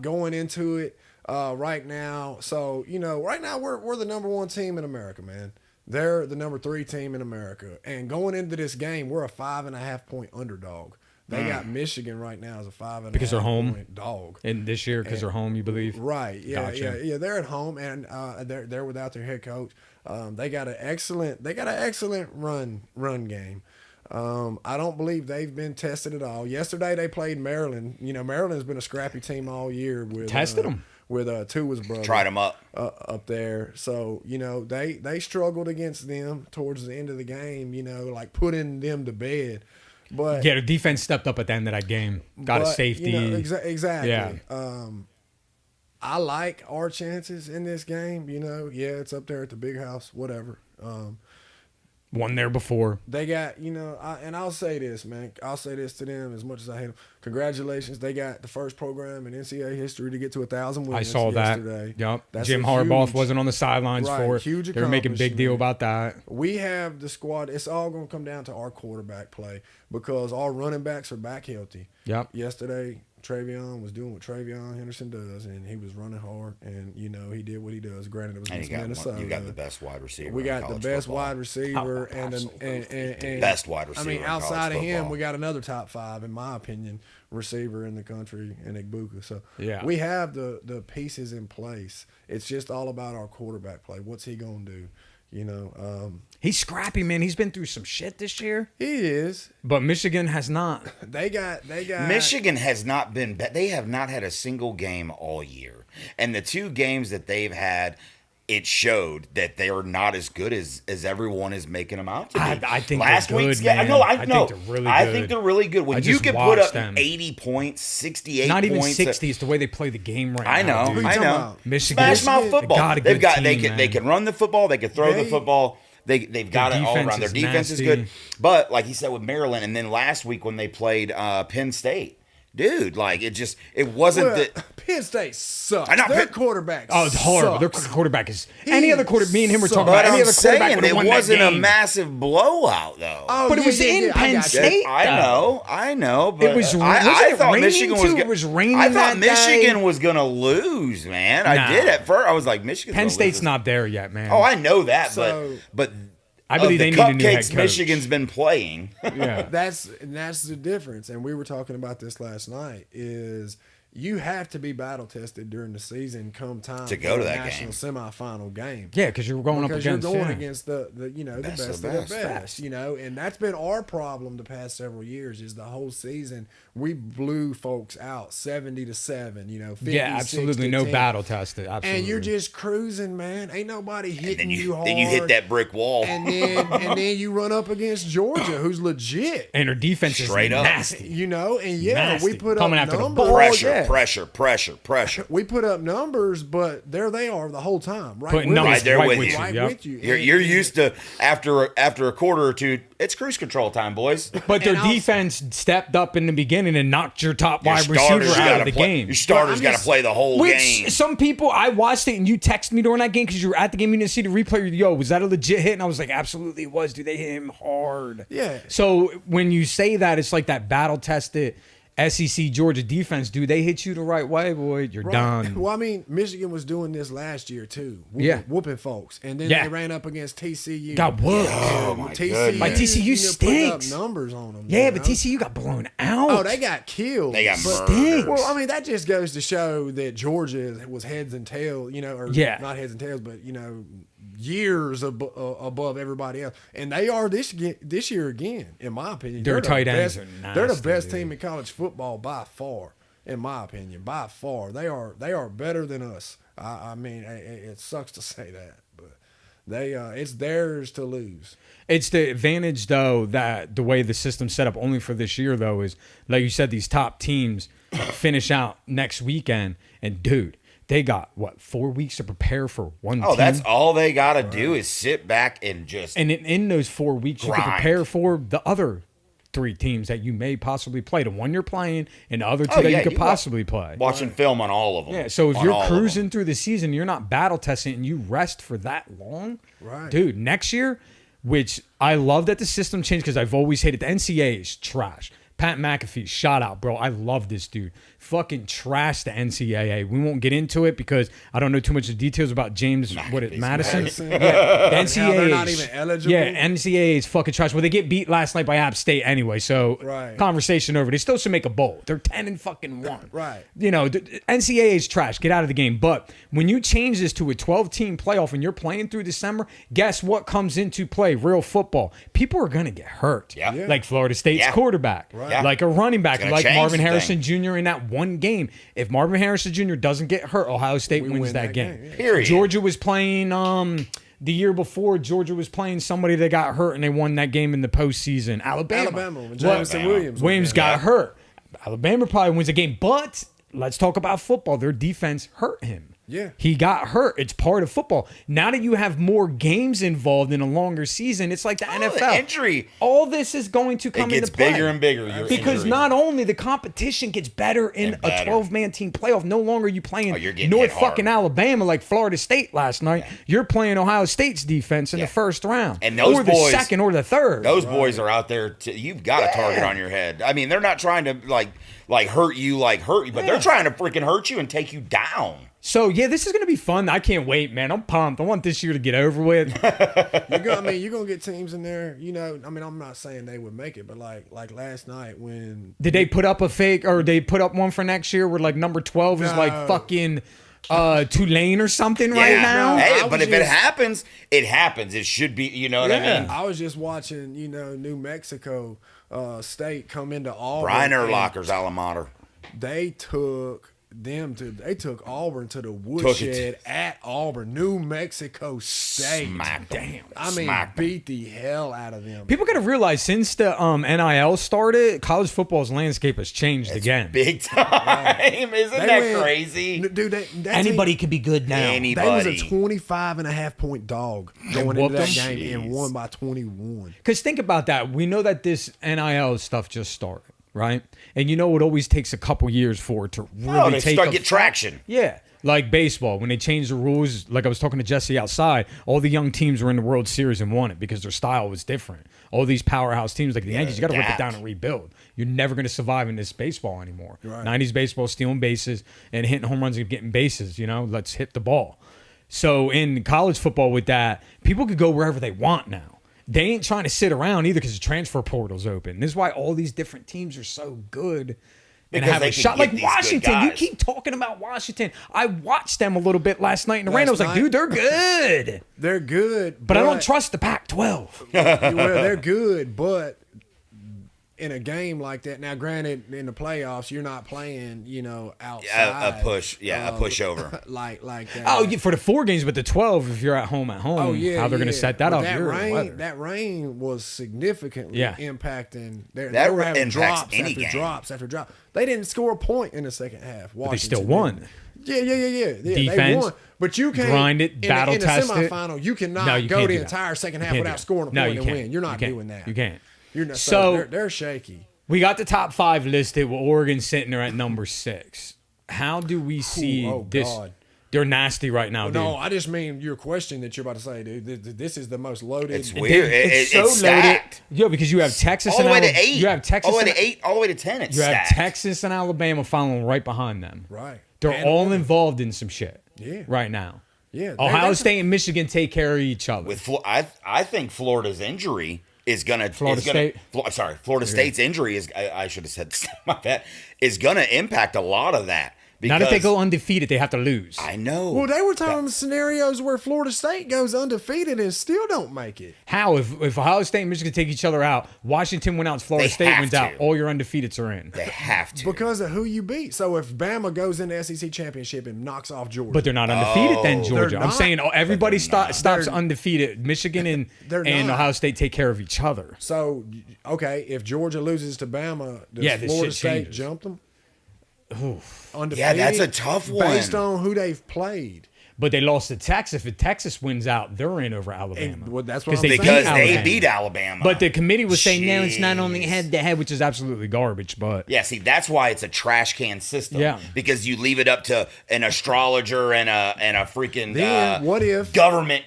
S2: going into it right now. So right now we're the number 1 team in America, man. They're the number 3 team in America, and going into this game, we're a 5.5 point underdog. They got Michigan right now as a 5.5
S1: Because they're home?
S2: point dog.
S1: And this year, because they're home, you believe?
S2: Right. Yeah.
S1: Gotcha.
S2: Yeah. They're at home, and they're without their head coach. They got an excellent run game. I don't believe they've been tested at all. Yesterday they played Maryland. Maryland's been a scrappy team all year with
S1: Tested 'em.
S2: with Tua's brother.
S3: Tried him up.
S2: Up there. So, they struggled against them towards the end of the game, like putting them to bed. But
S1: Yeah, the defense stepped up at the end of that game. Got a
S2: but,
S1: safety.
S2: Exactly.
S1: Yeah.
S2: I like our chances in this game. It's up there at the big house, whatever.
S1: Won there before.
S2: They got, and I'll say this, man. I'll say this to them as much as I hate them. Congratulations. They got the first program in NCAA history to get to 1,000 wins.
S1: I saw
S2: yesterday.
S1: that. Yep.
S2: That's
S1: Jim
S2: a
S1: Harbaugh
S2: huge-
S1: wasn't on the sidelines
S2: Right,
S1: for it.
S2: huge
S1: They were making big deal
S2: accomplishment.
S1: about that.
S2: We have the squad. It's all going to come down to our quarterback play because our running backs are back healthy.
S1: Yep.
S2: Yesterday, Travion was doing what Travion Henderson does, and he was running hard, and he did what he does. Granted, it was
S3: And
S2: against
S3: you
S2: Minnesota.
S3: got the best wide receiver.
S2: We
S3: in
S2: got the
S3: college
S2: best
S3: football.
S2: wide receiver,
S1: Oh,
S2: and
S3: absolutely. Best wide receiver
S2: I mean,
S3: in
S2: outside of
S3: college
S2: him,
S3: football.
S2: we got another top 5, in my opinion, receiver in the country, in Igbuka. So
S1: Yeah.
S2: we have the pieces in place. It's just all about our quarterback play. What's he gonna do?
S1: He's scrappy, man. He's been through some shit this year,
S2: He is.
S1: but Michigan has not.
S2: They got
S3: Michigan has not been. They have not had a single game all year, and the 2 games that they've had, it showed that they are not as good as everyone is making them out to be.
S1: I think
S3: last
S1: they're good,
S3: week's game.
S1: man.
S3: No,
S1: I
S3: I
S1: think
S3: know.
S1: they're really
S3: I
S1: good.
S3: think they're really good.
S1: I
S3: When you
S1: just
S3: can put
S1: watched
S3: up
S1: them.
S3: 80 points, 68
S1: Not even
S3: points,
S1: 60 is the way they play the game right
S3: I
S1: now.
S3: know,
S1: dude.
S3: I
S2: talking
S3: know.
S2: about?
S1: Michigan.
S3: Smash mouth
S1: They
S3: football.
S1: got a
S3: They've
S1: good
S3: got
S1: team,
S3: they can run the football. They can throw the
S2: They-
S3: football. They've got it all
S1: defense
S3: around. Their
S1: is
S3: defense is
S1: nasty.
S3: good. But like he said with Maryland, and then last week when they played Penn State, dude, like it wasn't
S2: Well,
S3: that.
S2: Penn State sucks.
S3: I know,
S2: Their
S3: Penn-
S2: quarterback.
S1: Oh, it's horrible. Their
S2: sucks.
S1: quarterback is
S2: He
S1: any other quarterback. Me and him were talking
S2: sucks.
S1: about
S3: But
S1: any
S3: I'm
S1: other quarterback
S3: saying
S1: would have
S3: it
S1: won
S3: wasn't
S1: that
S3: a
S1: game.
S3: massive blowout though.
S2: Oh,
S1: But it was in
S2: I
S1: Penn
S2: got you.
S1: State.
S3: I know, but
S1: It was- wasn't
S3: I
S1: it
S3: thought
S1: raining,
S3: Michigan was.
S1: too?
S3: Go-
S1: It was raining
S3: I thought
S1: that
S3: Michigan
S1: day.
S3: was gonna lose, man.
S1: Nah.
S3: I did at first. I was like, Michigan.
S1: Penn State's not there yet, man.
S3: Oh, I know that,
S2: So-
S3: but
S1: I believe
S3: of
S1: they
S3: the
S1: need a new head
S3: cupcakes
S1: coach.
S3: Michigan's been playing.
S1: Yeah.
S2: That's the difference, and we were talking about this last night. Is you have to be battle tested during the season come time
S3: To go
S2: for
S3: to
S2: a
S3: that
S2: national
S3: game.
S2: semifinal game.
S1: Yeah, because you're going
S2: Because
S1: up against.
S2: you're going
S1: yeah.
S2: against the best of the best, and that's been our problem the past several years. Is the whole season we blew folks out 70-7, 50,
S1: Yeah, absolutely. No
S2: 60-10.
S1: battle tested. Absolutely.
S2: And you're just cruising, man. Ain't nobody hitting you hard.
S3: then you hit that brick wall.
S2: and then you run up against Georgia, who's legit.
S1: And her defense
S3: Straight
S1: is
S3: up.
S1: nasty.
S2: And yeah,
S1: Nasty.
S2: we put
S1: Coming
S2: up
S1: after the
S2: numbers.
S1: ball.
S3: Pressure.
S2: We put up numbers, but there they are the whole time, right?
S1: Putting
S2: with
S1: numbers
S2: us.
S3: Right there
S1: right
S3: with
S1: with
S3: you.
S1: you.
S2: Right
S1: Yep.
S2: with you.
S3: You're used to after a quarter or two, it's cruise control time, boys.
S1: But their
S2: And I'll-
S1: defense stepped up in the beginning and knocked your top
S3: Your
S1: wide receiver
S3: starters
S1: out
S3: gotta
S1: of the
S3: play.
S1: game.
S3: Your starters
S2: I'm
S3: got to
S2: just-
S3: play the whole
S1: Which
S3: game.
S1: some people, I watched it and you texted me during that game because you were at the game. You didn't see the replay. Yo, was that a legit hit? And I was like, absolutely it was. Dude, they hit him hard.
S2: Yeah.
S1: So when you say that, it's like that battle tested. SEC Georgia defense, do they hit you the right way, boy, you're done.
S2: Well, I mean, Michigan was doing this last year too. Whooping folks, and then they ran up against TCU.
S1: Got whooped.
S3: Oh my
S2: TCU,
S1: Like, TCU
S2: putting
S1: stinks.
S2: up numbers on them.
S1: Yeah, but TCU got blown out.
S2: Oh, they got killed.
S3: They got
S2: But-
S3: murdered.
S2: Well, I mean, that just goes to show that Georgia was heads and tails, or not heads and tails, but years above everybody else, and they are this year again, in my opinion.
S1: Their tight ends
S2: best,
S1: are
S2: They're the
S1: nasty,
S2: best
S1: dude.
S2: team in college football by far, in my opinion. By far, they are better than us. I mean, it sucks to say that, but it's theirs to lose.
S1: It's the advantage, though, that the way the system's set up only for this year, though, is, like you said, these top teams finish out next weekend, and, dude, they got, 4 weeks to prepare for one team?
S3: Oh, that's all they got to do is sit back and just.
S1: And in those 4 weeks, you can
S3: Grind.
S1: prepare for the other 3 teams that you may possibly play. The one you're playing and the other 2
S3: Oh,
S1: that
S3: yeah,
S1: you could
S3: you got-
S1: possibly play.
S3: Watching film on all of them.
S1: Yeah, so if
S3: On
S1: you're
S3: all of them.
S1: cruising through the season, you're not battle testing, and you rest for that long,
S2: Right.
S1: dude, next year, which I love that the system changed because I've always hated the NCAA is trash. Pat McAfee, shout out, bro. I love this dude. Fucking trash the NCAA. We won't get into it because I don't know too much of the details about James Madison.
S2: Madison.
S1: Yeah, the NCAA.
S2: How they're not
S1: is-
S2: even eligible?
S1: Yeah, NCAA is fucking trash. Well, they get beat last night by App State anyway, so
S2: Right.
S1: conversation over. They still should make a bowl. They're 10-1.
S2: Right.
S1: The NCAA is trash. Get out of the game. But when you change this to a 12-team playoff and you're playing through December, guess what comes into play? Real football. People are going to get hurt.
S3: Yeah. Yeah.
S1: Like Florida State's
S3: Yeah.
S1: quarterback.
S3: Right. Yeah.
S1: Like a running back.
S3: It's gonna
S1: Like
S3: change
S1: Marvin
S3: the
S1: Harrison
S3: thing.
S1: Jr. in that one game. If Marvin Harrison Jr. doesn't get hurt, Ohio State wins
S2: win
S1: that
S2: that
S1: game.
S2: game, yeah.
S3: Period.
S1: Georgia was playing the year before. Georgia was playing somebody that got hurt and they won that game in the postseason. Alabama.
S2: When Jameson Williams.
S1: Williams got hurt. Alabama probably wins the game, but let's talk about football. Their defense hurt him.
S2: Yeah.
S1: He got hurt. It's part of football. Now that you have more games involved in a longer season, it's like the NFL.
S3: The injury.
S1: All this is going to come
S3: It gets
S1: into play.
S3: bigger and bigger. Your
S1: Because
S3: injury.
S1: not only the competition gets better in
S3: And
S1: a
S3: better.
S1: 12-man team playoff, no longer are you playing
S3: Oh, you're getting
S1: North
S3: hit hard.
S1: fucking Alabama like Florida State last night. You're playing Ohio State's defense in
S3: Yeah.
S1: the first round.
S3: And those
S1: or the
S3: boys-
S1: second or the third.
S3: Those boys are out there. You've got a target on your head. I mean, they're not trying to hurt you, but they're trying to freaking hurt you and take you down.
S1: So, yeah, this is going to be fun. I can't wait, man. I'm pumped. I want this year to get over with.
S2: You're gonna get teams in there. I'm not saying they would make it, but like last night when
S1: Did they put up a fake or they put up one for next year where like number 12 is like
S2: No.
S1: fucking Tulane or something right
S3: Yeah.
S1: now?
S3: Hey,
S2: I
S3: but
S2: was
S3: if it
S2: just-
S3: happens, it happens. It should be. You know what I mean?
S2: I was just watching, New Mexico State come into Auburn.
S3: Brian
S2: and
S3: Urlacher's alma mater.
S2: They took Auburn to the
S3: Took
S2: woodshed
S3: it.
S2: at Auburn, New Mexico State.
S3: Smacked them.
S1: Damn.
S2: I mean,
S3: Smacked them.
S2: beat the hell out of them.
S1: People got to realize since the NIL started, college football's landscape has changed again.
S3: Big time. Isn't
S2: They
S3: that
S2: went-
S3: crazy?
S2: Dude, that
S1: Anybody could be good now.
S3: Any-
S2: They was a
S3: Buddy.
S2: 25.5 dog going into
S1: whooped
S2: that
S1: them?
S2: game and
S3: Jeez.
S2: won by 21.
S1: Because think about that. We know that this NIL stuff just started, right? And it always takes a couple years for it to really
S3: they
S1: take
S3: start
S1: effect.
S3: get traction.
S1: Yeah. Like baseball, when they changed the rules, like I was talking to Jesse outside, all the young teams were in the World Series and won it because their style was different. All these powerhouse teams like the Yankees, you got to rip it
S3: adapt.
S1: down and rebuild. You're never going to survive in this baseball anymore.
S2: Right.
S1: 90s baseball, stealing bases and hitting home runs and getting bases, let's hit the ball. So in college football with that, people could go wherever they want now. They ain't trying to sit around either because the transfer portal's open. This is why all these different teams are so good. And
S3: Because
S1: have
S3: they
S1: a
S3: can
S1: shot
S3: get
S1: like
S3: these good
S1: Washington. You
S3: guys.
S1: keep talking about Washington. I watched them a little bit last night in the rain.
S2: Last
S1: I was like,
S2: night?
S1: dude, they're good.
S2: They're good,
S1: But I don't trust the Pac-12.
S2: Well, they're good, but in a game like that, now granted, in the playoffs, you're not playing, outside.
S3: A pushover.
S2: like that.
S1: Oh, yeah, for the 4 games, but the 12, if you're at home,
S2: Oh yeah,
S1: how they're going to
S2: yeah.
S1: set that
S2: But
S1: up.
S2: That
S1: you're in the weather.
S2: that rain was significantly
S1: Yeah.
S2: impacting.
S3: That
S2: They were having
S3: impacts
S2: drops
S3: any
S2: after
S3: game.
S2: drops after drops. They didn't score a point in the second half.
S1: But they still
S2: Washington
S1: won.
S2: did. Yeah. They
S1: Defense,
S2: won. But you can't
S1: grind it,
S2: in the-
S1: battle
S2: in the
S1: test it.
S2: semifinal. You cannot
S1: No, you
S2: go
S1: can't
S2: the
S1: do that.
S2: entire second
S1: You
S2: half
S1: can't do
S2: without
S1: that.
S2: scoring a
S1: No,
S2: point
S1: you
S2: and
S1: can't.
S2: win. You're not
S1: You can't.
S2: doing that.
S1: You can't.
S2: You're not.
S1: So-
S2: So they're shaky.
S1: We got the top 5 listed with Oregon sitting there at number 6. How do we see
S2: oh,
S1: this?
S2: God.
S1: They're nasty right now, dude.
S2: No, I just mean your question that you're about to say, dude. This is the most loaded.
S3: It's weird. It's
S1: so
S3: stacked.
S1: loaded. Yeah, because you have Texas
S3: All the
S1: and
S3: way to 8.
S1: You have Texas
S3: all the way
S1: and-
S3: to 8, all the way to 10. It's
S1: You have
S3: stacked.
S1: Texas and Alabama following right behind them.
S2: Right.
S1: They're
S2: And
S1: all
S2: Oregon.
S1: involved in some shit.
S2: Yeah.
S1: Right now.
S2: Yeah.
S1: Ohio State and Michigan take care of each other.
S3: With I think Florida's injury is gonna
S1: Florida
S3: is gonna,
S1: State?
S3: Florida State's injury is I should have said my bad, is gonna impact a lot of that.
S1: Not if they
S3: because-
S1: go undefeated, they have to lose.
S3: I know.
S2: Well, they were talking scenarios where Florida State goes undefeated and still don't make it.
S1: How? If Ohio State and Michigan take each other out, Washington went out, Florida
S3: They
S1: State
S3: have
S1: wins
S3: to.
S1: out, all your undefeateds are in.
S3: They have to.
S2: Because of who you beat. So if Bama goes in the SEC championship and knocks off Georgia,
S1: But they're not undefeated then,
S3: Oh.
S1: Georgia.
S2: They're
S1: I'm
S2: not.
S1: saying everybody stops
S2: They're-
S1: undefeated. Michigan and
S2: They're not.
S1: Ohio State take care of each other.
S2: so okay, if Georgia loses to Bama, does
S1: Yeah, this
S2: Florida
S1: shit
S2: State
S1: changes.
S2: jump them? Undefeated,
S3: Yeah, that's a tough one.
S2: based on who they've played.
S1: But they lost to Texas. If Texas wins out, they're in over Alabama.
S2: And, well, that's what
S1: 'Cause
S2: I'm
S1: they
S2: saying.
S3: because
S1: Alabama.
S3: they beat Alabama.
S1: But the committee was saying, no, it's not only
S3: Jeez.
S1: head to head, which is absolutely garbage. But
S3: Yeah, see, that's why it's a trash can system.
S1: Yeah.
S3: Because you leave it up to an astrologer and a freaking
S2: Then what if
S3: government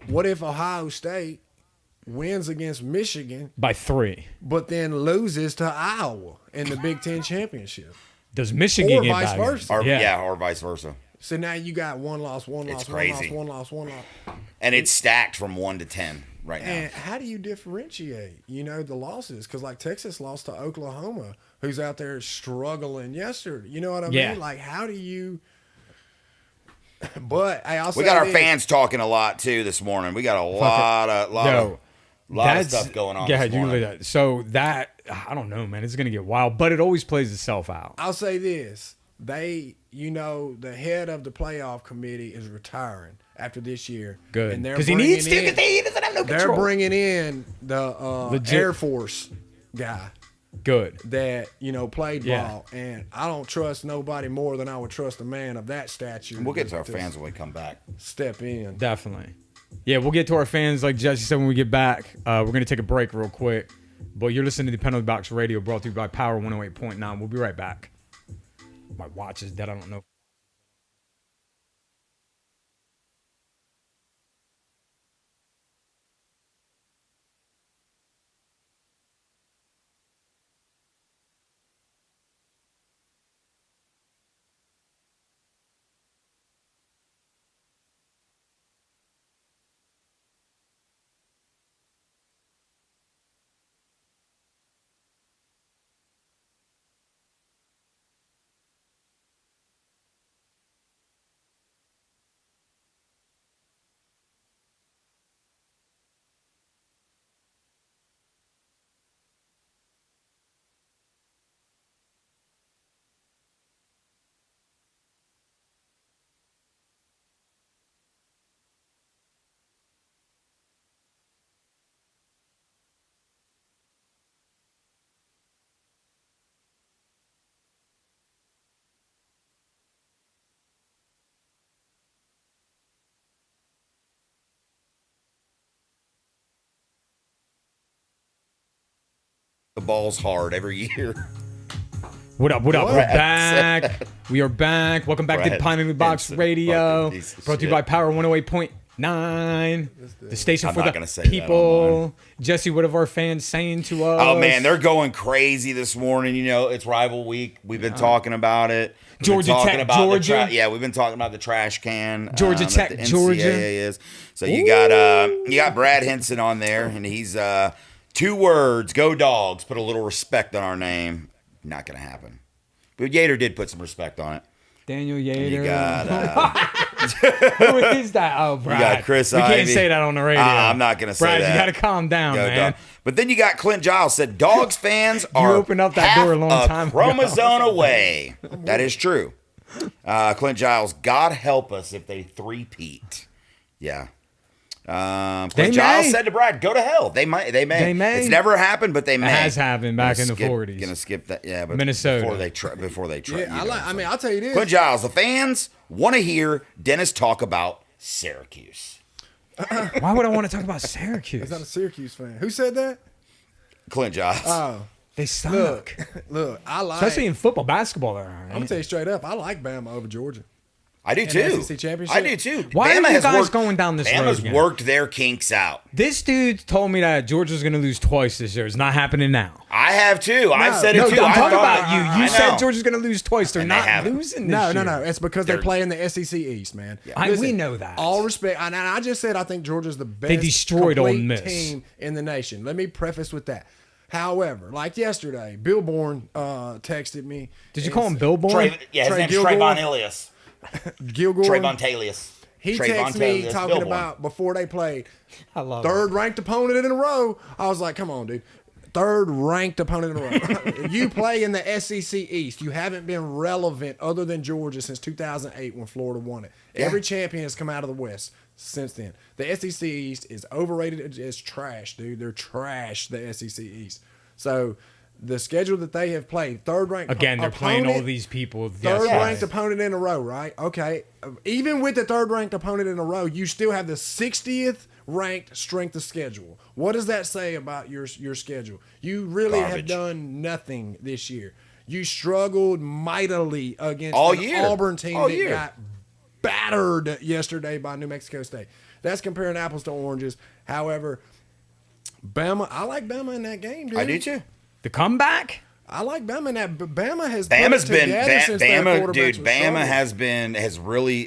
S2: Ohio State wins against Michigan,
S1: by 3.
S2: but then loses to Iowa in the Big Ten championship?
S1: Does Michigan
S2: Or
S1: get
S2: vice
S1: back?
S2: versa.
S3: or
S1: Yeah.
S3: or vice versa.
S2: So now you got one loss, one
S3: It's
S2: loss, one loss,
S3: crazy.
S2: one loss, one loss.
S3: And it's stacked from 1 to 10 right now.
S2: And how do you differentiate, the losses? Because like Texas lost to Oklahoma, who's out there struggling yesterday. You know what I
S1: Yeah.
S2: mean? Like, how do you? But I also
S3: We got our fans talking a lot too this morning. We got a lot of stuff going on.
S1: Yeah,
S3: this
S1: you
S3: morning.
S1: really that. So that I don't know, man. It's gonna get wild, but it always plays itself out.
S2: I'll say this: the head of the playoff committee is retiring after this year.
S1: Good,
S2: and they're
S1: because he
S2: bringing
S1: needs to.
S2: in-
S1: Because he doesn't have no
S2: They're
S1: control.
S2: bringing in the
S1: Legit.
S2: Air Force guy
S1: Good.
S2: that played
S1: Yeah.
S2: ball, and I don't trust nobody more than I would trust a man of that stature.
S3: We'll get to our fans when we come back.
S2: Step in.
S1: Definitely. Yeah, we'll get to our fans, like Jesse said, when we get back. We're going to take a break real quick. But you're listening to the Penalty Box Radio, brought to you by Power 108.9. We'll be right back. My watch is dead. I don't know.
S3: The ball's hard every year.
S1: What up? What up? We're
S3: Brad
S1: back. We are back. Welcome back to the
S3: Brad
S1: Penalty Box
S3: Henson,
S1: Radio.
S3: fucking piece of
S1: Brought to you
S3: shit.
S1: by Power 108.9. The station
S3: I'm
S1: for
S3: not
S1: the
S3: gonna say that
S1: people. Jesse, what have our fans saying to us?
S3: Oh man, they're going crazy this morning. It's rival week. We've been talking about it. We've been
S1: Georgia
S3: talking
S1: Tech,
S3: about the
S1: Georgia.
S3: yeah, we've been talking about the trash can.
S1: Georgia
S3: that
S1: Tech,
S3: the NCAA
S1: Georgia.
S3: is. So you got Brad Henson on there, and he's 2 words: Go Dogs. Put a little respect on our name. Not gonna happen. But Yater did put some respect on it.
S1: Daniel
S3: And
S1: Yater.
S3: you got
S1: Who is that? Oh, Brad.
S3: got Chris
S1: We can't
S3: Ivy.
S1: say that on the radio.
S3: I'm not gonna say
S1: Brad,
S3: that.
S1: you got to calm down,
S3: Go
S1: man.
S3: Dog. But then you got Clint Giles said Dogs fans are
S1: opened up that
S3: half
S1: door a long time ago.
S3: chromosome away. That is true. Clint Giles, God help us if they three-peat. Yeah.
S1: They
S3: Clint Giles
S1: may.
S3: said to Brad, "Go to hell." They may.
S1: They may.
S3: It's never happened, but they may.
S1: It has happened back in the 40s.
S3: Gonna skip that. Yeah, but
S1: Minnesota.
S3: before they try.
S2: Yeah, I'll tell you this.
S3: Clint Giles, the fans want to hear Dennis talk about Syracuse.
S1: Why would I want to talk about Syracuse?
S2: Is that a Syracuse fan? Who said that?
S3: Clint Giles.
S2: Oh,
S1: They suck.
S2: look, I like.
S1: Especially in football, basketball. They're all
S2: I'm
S1: right.
S2: gonna tell you straight up, I like Bama over Georgia.
S3: I do
S2: in
S3: too.
S2: the SEC championship.
S3: I do too.
S1: Why are you
S3: has
S1: guys going down this road
S3: Bama's
S1: again?
S3: worked their kinks out.
S1: This dude told me that Georgia's going to lose twice this year. It's not happening now.
S3: I have too. I've said it
S1: No,
S3: too.
S1: I'm
S3: I
S1: talking
S3: thought-
S1: about you.
S3: I
S1: You said
S3: know.
S1: Georgia's going to lose twice. They're
S3: And they
S1: not
S3: haven't.
S1: losing this
S2: No,
S1: year.
S2: no, no. It's because they
S3: They're-
S2: play in the SEC East, man.
S1: We know that.
S2: All respect, and I just said I think Georgia's the best
S1: destroyed Ole
S2: complete
S1: Miss.
S2: team in the nation. Let me preface with that. However, like yesterday, Bill Bourne texted me.
S1: Did you
S2: and
S1: call him
S2: said-
S1: Bill Bourne?
S3: Yeah, his
S2: Trey
S3: name's
S2: Gilgore?
S3: Trayvon Elias.
S2: Gilgore?
S3: Trayvon Talius.
S2: He
S3: Trayvon
S2: texted me
S3: Talius,
S2: talking
S3: Bill Bourne.
S2: about before they played.
S1: I love
S2: Third ranked opponent in a row. I was like, come on, dude. Third ranked opponent in a row. You play in the SEC East. You haven't been relevant other than Georgia since 2008 when Florida won it. Every champion has come out of the West since then. The SEC East is overrated. It's trash, dude. They're trash, the SEC East. So the schedule that they have played, third ranked
S1: Again, they're playing all these people.
S2: Third
S1: Yes,
S2: ranked opponent in a row, right? Okay. Even with the third ranked opponent in a row, you still have the 60th ranked strength of schedule. What does that say about your schedule? You really have
S3: Garbage.
S2: done nothing this year. You struggled mightily against
S3: All
S2: an
S3: year.
S2: Auburn team
S3: All
S2: that
S3: year.
S2: got battered yesterday by New Mexico State. That's comparing apples to oranges. However, Bama, I like Bama in that game, dude.
S3: I do too.
S1: The comeback?
S2: I like Bama in that. But Bama has put
S3: Bama's
S2: it
S3: been
S2: together since their
S3: Bama,
S2: quarterbacks
S3: dude.
S2: were
S3: Bama
S2: struggling.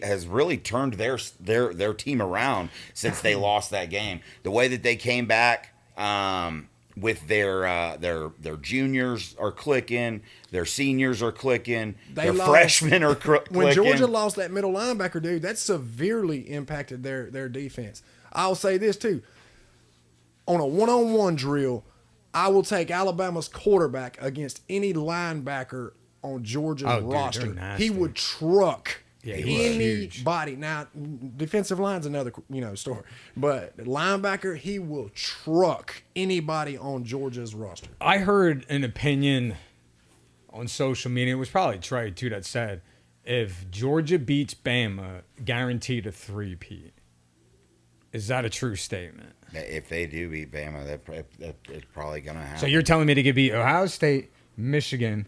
S3: has really turned their team around since they lost that game. The way that they came back with their juniors are clicking, their seniors are clicking, their
S2: lost-
S3: freshmen are clicking.
S2: When Georgia lost that middle linebacker, dude, that severely impacted their defense. I'll say this too. On a one-on-one drill, I will take Alabama's quarterback against any linebacker on Georgia's
S1: Oh, dude, they're
S2: roster.
S1: nasty.
S2: He would truck
S1: Yeah, he was huge.
S2: anybody. Now, defensive line's another story, but linebacker, he will truck anybody on Georgia's roster.
S1: I heard an opinion on social media. It was probably Trey, too, that said, if Georgia beats Bama, guaranteed a three-peat. Is that a true statement?
S3: If they do beat Bama, it's probably gonna happen.
S1: So you're telling me they could beat Ohio State, Michigan.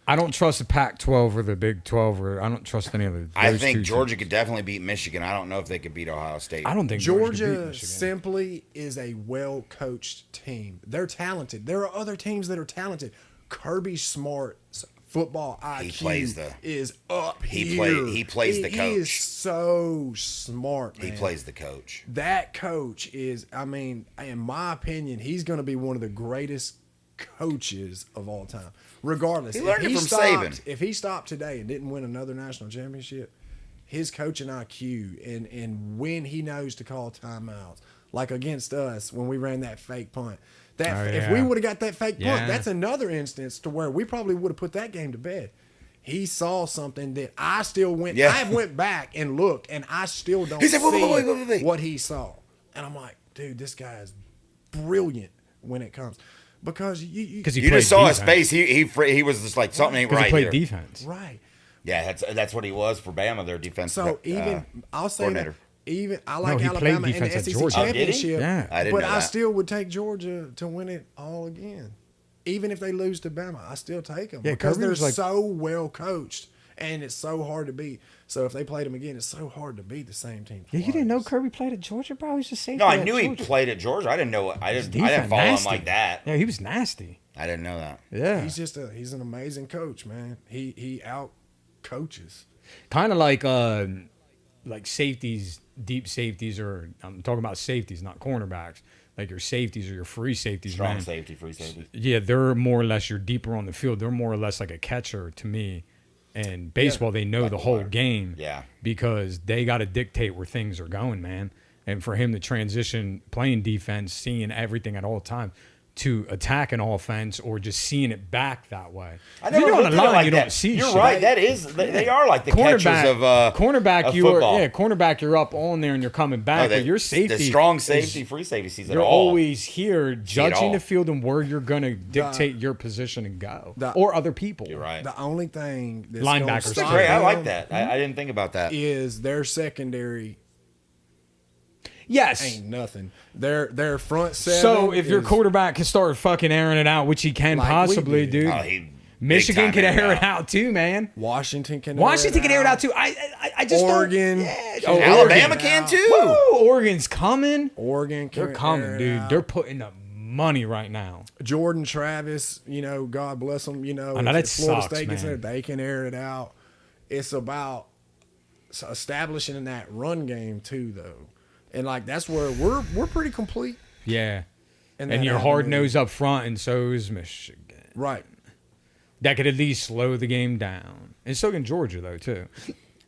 S1: I don't trust the Pac-12 or the Big 12, or I don't trust any of those.
S3: I
S1: two
S3: think
S1: teams.
S3: Georgia could definitely beat Michigan. I don't know if they could beat Ohio State.
S1: I don't think Georgia could beat
S2: Georgia
S1: Michigan.
S2: simply is a well-coached team. They're talented. There are other teams that are talented. Kirby Smart's football IQ
S3: plays
S2: is up
S3: he
S2: here.
S3: plays the
S2: He is
S3: coach.
S2: so smart, man.
S3: He plays the coach.
S2: That coach is, I mean, in my opinion, he's going to be one of the greatest coaches of all time. Regardless,
S3: He learned it from Saban.
S2: If he stopped today and didn't win another national championship, his coaching IQ and when he knows to call timeouts, like against us when we ran that fake punt. If we
S1: yeah.
S2: would have got that fake
S1: Yeah.
S2: punt, that's another instance to where we probably would have put that game to bed. He saw something that I still went.
S3: Yeah.
S2: I went back and looked, and I still don't
S3: He said,
S2: see
S3: wait.
S2: what he saw. And I'm like, dude, this guy is brilliant when it comes because you
S1: Because he
S3: You
S1: played
S3: just saw his
S1: defense.
S3: face. He was just like something ain't
S1: 'Cause
S3: right
S1: he played
S3: here.
S1: defense.
S2: right.
S3: Yeah, that's what he was for Bama. Their defense.
S2: So even I'll say that
S3: coordinator.
S2: even I like
S1: he played
S2: Alabama in
S1: defense
S2: the
S1: at
S2: SEC
S1: Georgia.
S3: Oh, did he?
S2: championship.
S1: Yeah.
S3: I didn't
S2: but
S3: know
S2: I
S3: that.
S2: still would take Georgia to win it all again. Even if they lose to Bama, I still take them
S1: Yeah,
S2: because
S1: Kirby
S2: they're
S1: was like-
S2: so well coached and it's so hard to beat. So if they played them again, it's so hard to beat the same team.
S1: Yeah, you didn't know
S2: twice.
S1: Kirby played at Georgia, bro? He's just safety.
S3: No, I
S1: at
S3: knew he
S1: Georgia.
S3: played at Georgia. I didn't know. I didn't
S1: Defense,
S3: follow
S1: nasty.
S3: him like that.
S1: Yeah, he was nasty.
S3: I didn't know that.
S1: Yeah.
S2: He's an amazing coach, man. He out coaches.
S1: Kind of like safeties, deep safeties, or I'm talking about safeties, not cornerbacks. Like your safeties or your free safeties,
S3: Strong
S1: man.
S3: safety, free safety.
S1: Yeah, they're more or less, you're deeper on the field. They're more or less like a catcher to me. And baseball, they know the whole game.
S3: Yeah.
S1: Because they got to dictate where things are going, man. And for him to transition playing defense, seeing everything at all times, to attack an offense or just seeing it back that way.
S3: I
S1: If you're
S3: never
S1: on
S3: looked
S1: the
S3: at it
S1: line,
S3: like
S1: you
S3: that.
S1: don't see
S3: You're
S1: shit.
S3: right. That is. They are like the catchers of
S1: cornerback.
S3: of
S1: You are,
S3: football.
S1: yeah, cornerback. You're up on there and you're coming back.
S3: No,
S1: but your safety,
S3: the strong
S1: is-
S3: safety, free safety sees it
S1: You're
S3: all.
S1: always here judging
S3: all.
S1: the field and where you're going to dictate your position and go,
S2: The-
S1: or other people.
S3: You're right.
S2: The only thing that's
S1: Linebackers,
S2: gonna
S1: too.
S2: stop
S3: Great. I
S2: them
S3: like that. I didn't think about that.
S2: is their secondary
S1: Yes.
S2: ain't nothing. Their front seven.
S1: So if your
S2: is
S1: quarterback can start fucking airing it out, which he can
S2: Like we
S1: possibly
S2: did.
S1: do,
S3: Oh, he
S1: Michigan
S3: big
S1: could
S3: time
S1: air it out too, man.
S2: Washington can
S1: Washington can air it out too. I I just
S2: Oregon.
S1: Oh,
S3: Alabama
S1: Oregon.
S3: can too.
S1: Woo, Oregon's coming.
S2: Oregon,
S1: They're
S2: can
S1: coming,
S2: air it
S1: dude.
S2: out.
S1: They're putting up money right now.
S2: Jordan Travis, God bless them.
S1: I know
S2: if
S1: that
S2: Florida
S1: sucks,
S2: State gets in
S1: man.
S2: there, they can air it out. It's about establishing that run game too, though, and like that's where we're pretty complete.
S1: Yeah.
S2: in
S1: And
S2: that
S1: you're hard
S2: avenue.
S1: nosed up front, and so is Michigan.
S2: right?
S1: That could at least slow the game down. And so can Georgia, though, too.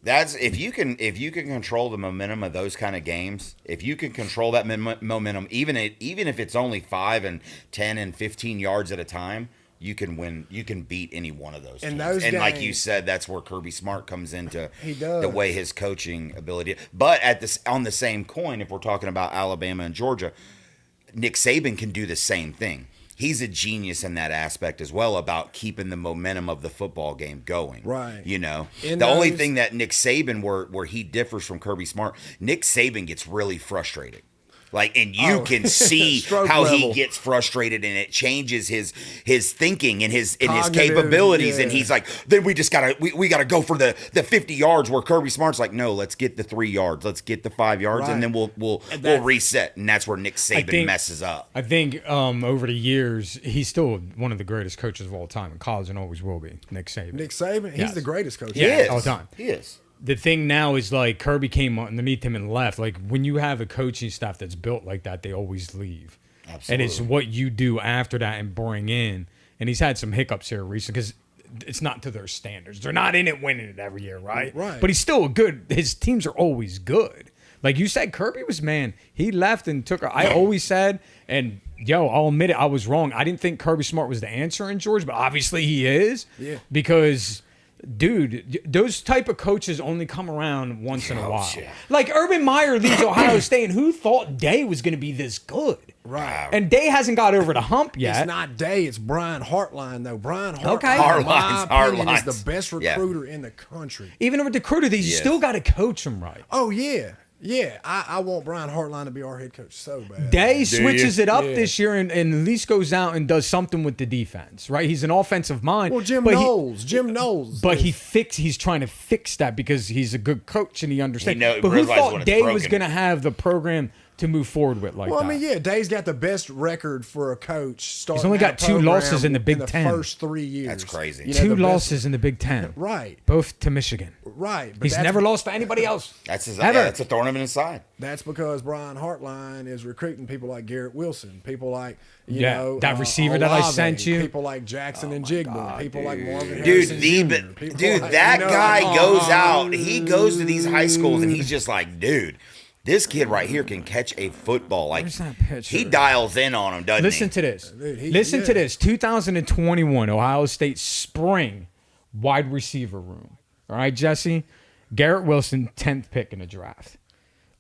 S3: That's if you can control the momentum of those kind of games. If you can control that momentum, even if it's only 5 and 10 and 15 yards at a time, you can win. You can beat any one of those.
S2: And
S3: teams.
S2: those
S3: and like
S2: games-
S3: you said, that's where Kirby Smart comes into
S2: He does.
S3: the way his coaching ability. But on the same coin, if we're talking about Alabama and Georgia, Nick Saban can do the same thing. He's a genius in that aspect as well about keeping the momentum of the football game going.
S2: Right.
S3: The only thing that Nick Saban where he differs from Kirby Smart, Nick Saban gets really frustrated. And you can see
S2: Stroke
S3: how he
S2: level.
S3: gets frustrated, and it changes his thinking and his
S2: Cognitive,
S3: capabilities.
S2: yeah.
S3: And he's like, then we just gotta go for the 50 yards. Where Kirby Smart's like, no, let's get the 3 yards, let's get the 5 yards, and
S2: Right.
S3: then we'll
S2: that-
S3: reset. And that's where Nick Saban
S1: think-
S3: messes up.
S1: I think over the years, he's still one of the greatest coaches of all time in college and always will be, Nick Saban.
S2: Nick Saban, he's
S1: Yes.
S2: the greatest coach.
S3: He
S1: Yeah,
S3: is
S1: all the time.
S3: He is.
S1: The thing now is Kirby came underneath him and left. When you have a coaching staff that's built like that, they always leave. And it's
S3: Absolutely.
S1: what you do after that and bring in. And he's had some hiccups here recently because it's not to their standards. They're not in it winning it every year, right?
S2: Right.
S1: But he's still his teams are always good. Like you said, Kirby was, he left and I always said, and I'll admit it, I was wrong. I didn't think Kirby Smart was the answer in Georgia, but obviously he is.
S2: Yeah.
S1: Because, dude, those type of coaches only come around once in a while.
S3: yeah.
S1: Like Urban Meyer leaves Ohio State, and who thought Day was going to be this good?
S2: Right.
S1: And Day hasn't got over the hump yet.
S2: It's not Day, it's Brian Hartline, though. Brian Hartline,
S1: Okay.
S2: in my
S3: Hartline's-
S2: opinion, is
S3: Hartline's.
S2: the best
S3: Yeah.
S2: recruiter in the country.
S1: Even with the recruiter, you
S3: Yes.
S1: still got to coach him right.
S2: Oh, yeah. Yeah, I want Brian Hartline to be our head coach so bad.
S1: Day switches it up
S2: Yeah.
S1: this year and at least goes out and does something with the defense, right? He's an offensive mind.
S2: Well, Jim
S1: but he-
S2: Knowles.
S1: But he's trying to fix that because he's a good coach and he understands.
S3: He
S1: but who
S3: realizes when
S1: thought
S3: it's
S1: Day was
S3: broken.
S1: going to have the program to move forward with like
S2: Well,
S1: that?
S2: I mean, yeah, Day's got the best record for a coach. Starting
S1: only got
S2: out
S1: 2
S2: program
S1: losses in the Big
S2: in
S1: Ten.
S2: first 3 years.
S3: That's crazy.
S2: You know,
S1: 2
S2: the best-
S1: losses in the Big Ten.
S2: Right,
S1: Both to Michigan.
S2: right. But
S1: He's
S2: that's-
S1: never lost to anybody else.
S3: That's his.
S1: Ever.
S3: Yeah, that's a thorn in his side.
S2: That's because Brian Hartline is recruiting people like Garrett Wilson, people like you
S1: Yeah,
S2: know
S1: that receiver that I
S2: Olave,
S1: sent you.
S2: people like Jackson and Jigbourne, people like Marvin
S3: Dude,
S2: Harrison Jr., people like,
S3: that
S2: you know,
S3: guy
S2: like,
S3: goes out. He goes to these high schools and he's just like, dude, this kid right here can catch a football. Like
S1: Where's that picture?
S3: he dials in on him, doesn't
S1: Listen
S3: he?
S1: to this.
S2: Dude,
S1: Listen to
S2: yeah.
S1: this. 2021 Ohio State spring wide receiver room. All right, Jesse. Garrett Wilson, 10th pick in the draft.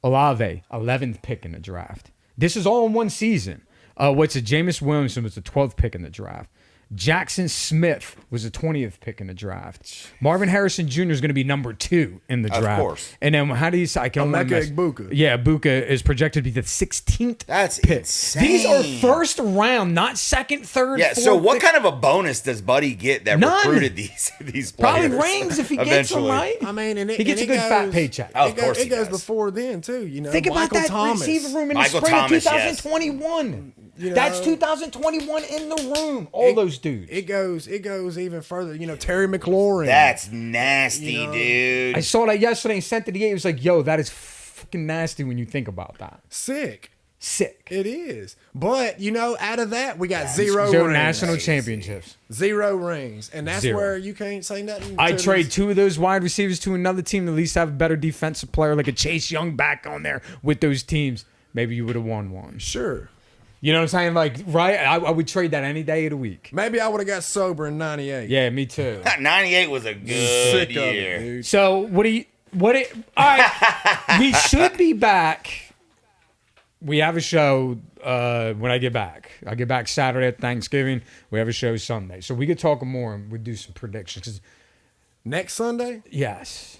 S1: Olave, 11th pick in the draft. This is all in one season. Jameis Williamson was the 12th pick in the draft. Jackson Smith was the 20th pick in the draft. Marvin Harrison Jr. is going to be number 2 in the
S3: Of
S1: draft.
S3: course.
S1: And then how do you say? I can only
S2: Emeka
S1: mess-
S2: Egbuka.
S1: Yeah, Buka is projected to be the 16th
S3: That's
S1: pick.
S3: insane.
S1: These are first round, not second, third,
S3: Yeah.
S1: fourth.
S3: So what
S1: fifth.
S3: kind of a bonus does Buddy get that
S1: None.
S3: recruited these
S1: Probably
S3: players?
S1: rings if he gets them
S3: Eventually.
S1: right.
S2: I mean, and it,
S1: He gets
S2: and
S1: a
S2: it
S1: good fat
S2: goes-
S1: paycheck.
S3: Oh, of course
S2: it
S3: he
S2: goes
S3: does.
S2: before then too. You know,
S1: Think
S2: Michael
S1: about that
S2: Thomas.
S1: receiver room in
S3: Michael
S1: the spring
S3: Thomas,
S1: of
S3: yes.
S1: 2021.
S2: You know,
S1: That's 2021 in the room. All those dudes.
S2: It goes even further. You know, Terry McLaurin.
S3: That's nasty,
S2: You know,
S3: dude.
S1: I saw that yesterday and sent it to the 8. It was like, yo, that is fucking nasty when you think about that.
S2: sick.
S1: Sick.
S2: It is. But you know, out of that, we got zero
S1: Zero
S2: rings.
S1: national championships.
S2: 0 rings, and that's
S1: Zero.
S2: where you can't say nothing.
S1: I
S2: to
S1: trade
S2: these-
S1: 2 of those wide receivers to another team to at least have a better defensive player like a Chase Young back on there with those teams. Maybe you would have won one.
S2: Sure.
S1: You know what I'm saying? Like, right? I would trade that any day of the week.
S2: Maybe I would have got sober in '98.
S1: Yeah, me too.
S3: 98 was a good
S2: Sick of
S3: year.
S2: it, dude.
S1: So all right, we should be back. We have a show when I get back. I get back Saturday at Thanksgiving. We have a show Sunday. So we could talk more and we do some predictions. 'Cause
S2: Next Sunday,
S1: yes.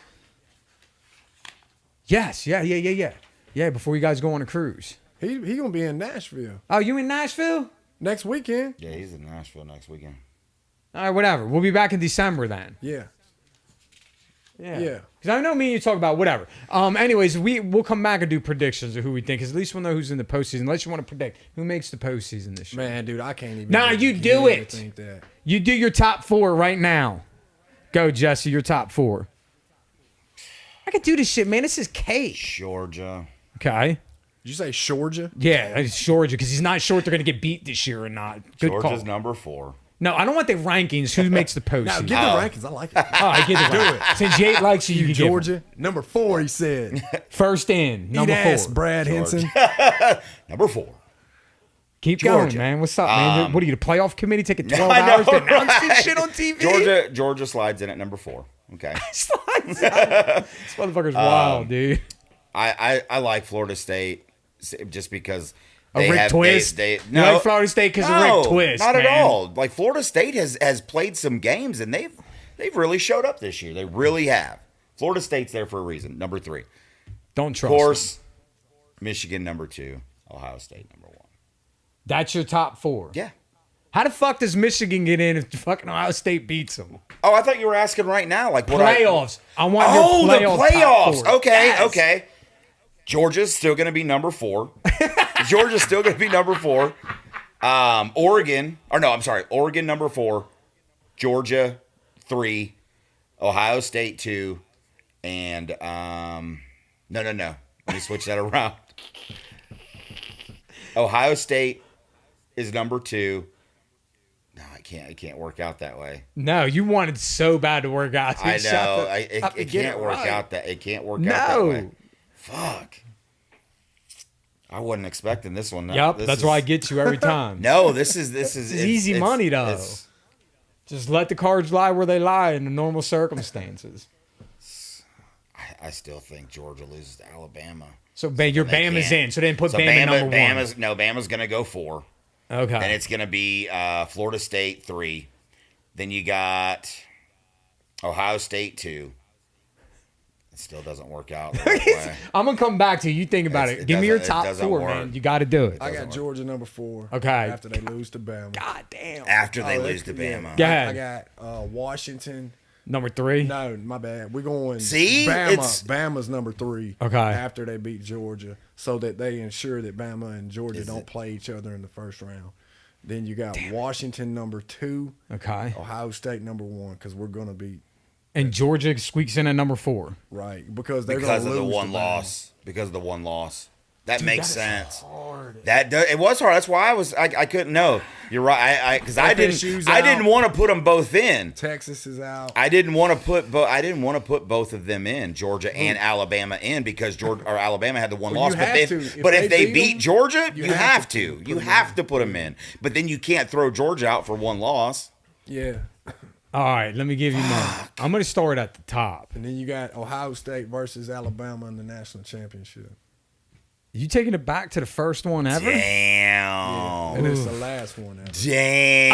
S1: Yes, yeah. Yeah, before you guys go on a cruise.
S2: he gonna be in Nashville
S1: Oh, you in Nashville?
S2: next weekend.
S3: Yeah, he's in Nashville next weekend.
S1: All right, whatever. We'll be back in December then.
S2: Yeah. Yeah.
S1: Because I know me and you talk about whatever. Anyways, we'll come back and do predictions of who we think. Because at least we'll know who's in the postseason. Unless you want to predict who makes the postseason this year.
S2: Man, dude, I can't even.
S1: Nah, you do
S2: begin
S1: it.
S2: to think that.
S1: You do your top 4 right now. Go, Jesse. Your top 4. I could do this shit, man. This is cake.
S3: Georgia.
S1: Okay.
S2: Did you say Georgia?
S1: Yeah, it's Georgia because he's not sure if they're going to get beat this year or not. Good
S3: Georgia's
S1: call.
S3: number 4.
S1: No, I don't want the rankings. Who makes the postseason?
S2: Now, give the rankings. I like it.
S1: Oh, I get it. Since Jake likes you, can
S2: Georgia, number 4, he said.
S1: First in, number
S2: Eat
S1: 4.
S2: ass, Brad Henson.
S3: Number 4.
S1: Keep
S3: Georgia.
S1: going, man. What's up, man? What are you, the playoff committee? Taking 12
S3: I know,
S1: hours to announce
S3: right?
S1: this shit on TV?
S3: Georgia slides in at number 4. Okay.
S1: Slides out. This motherfucker's wild, dude.
S3: I like Florida State just because
S1: A
S3: they
S1: Rick
S3: have
S1: Twist?
S3: They,
S1: You like Florida State because of Rick Twist,
S3: not
S1: man.
S3: at all. Like Florida State has played some games and they've really showed up this year. They really have. Florida State's there for a reason. Number 3.
S1: Don't
S3: Of
S1: trust
S3: course,
S1: him.
S3: Michigan number 2, Ohio State number 1.
S1: That's your top 4.
S3: Yeah.
S1: How the fuck does Michigan get in if fucking Ohio State beats them?
S3: Oh, I thought you were asking right now, like what
S1: Playoffs. I want
S3: Oh,
S1: your
S3: the
S1: playoff top
S3: playoffs.
S1: 4.
S3: Okay,
S1: Yes.
S3: okay. Georgia's still going to be number 4. Georgia's still going to be number 4. Oregon number 4. Georgia 3. Ohio State 2. And no. Let me switch that around. Ohio State is number 2. No, it can't work out that way.
S1: No, you wanted so bad to work out.
S3: I
S1: Shut
S3: know.
S1: the- up
S3: It
S1: and get
S3: can't work
S1: right.
S3: out that. It can't work out that way.
S1: No.
S3: Fuck. I wasn't expecting this one.
S1: Yep,
S3: This
S1: that's
S3: is-
S1: why I get you every time.
S3: No, this is
S1: It's easy money, though. Just let the cards lie where they lie in the normal circumstances.
S3: I still think Georgia loses to Alabama.
S1: So, your
S3: They
S1: Bama's
S3: can't.
S1: in. So then put
S3: So
S1: Bama number 1.
S3: Bama's gonna go 4,
S1: Okay.
S3: and it's gonna be Florida State 3. Then you got Ohio State 2. It still doesn't work out the right way.
S1: I'm going to come back to you. You think about
S3: It
S1: it. Give me your
S3: doesn't- it
S1: top
S3: doesn't
S1: 4,
S3: work.
S1: man. You got to do it.
S2: I got Georgia number 4.
S1: Okay.
S2: After they lose to Bama.
S1: God damn.
S3: After they
S2: Oh,
S3: lose to
S2: yeah.
S3: Bama.
S1: Go ahead.
S2: I got Washington.
S1: Number 3.
S2: No, my bad. We're going.
S3: See? It's-
S2: Bama's number 3.
S1: Okay.
S2: After they beat Georgia, so that they ensure that Bama and Georgia
S3: Is
S2: don't
S3: it-
S2: play each other in the first round. Then you got Washington number 2,
S1: Okay.
S2: Ohio State number 1, because we're gonna beat
S1: And Georgia squeaks in at number 4.
S2: right because they're
S3: Because
S2: gonna
S3: of the
S2: lose to
S3: one
S2: Bama.
S3: loss. Because of the one loss. That
S1: Dude,
S3: makes
S1: that is
S3: sense.
S1: hard.
S3: It was hard. That's why I couldn't know. You're right. Because I
S2: FSU's
S3: didn't
S2: out.
S3: want to put them both in.
S2: Texas is out.
S3: I didn't want to put both of them in, Georgia and Alabama in, because Alabama had the one
S2: Well,
S3: loss.
S2: you
S3: But
S2: have
S3: if,
S2: to. If
S3: but if
S2: they
S3: they
S2: beat
S3: beat
S2: them,
S3: Georgia,
S2: you
S3: you
S2: have
S3: have
S2: to
S3: to.
S2: put
S3: You
S2: them
S3: have
S2: in.
S3: to put them in. But then you can't throw Georgia out for one loss.
S2: Yeah,
S1: All right, let me give you mine. I'm going to start at the top.
S2: and then you got Ohio State versus Alabama in the national championship,
S1: You taking it back to the first one ever?
S3: Damn.
S2: and it's the last one ever.
S3: Damn.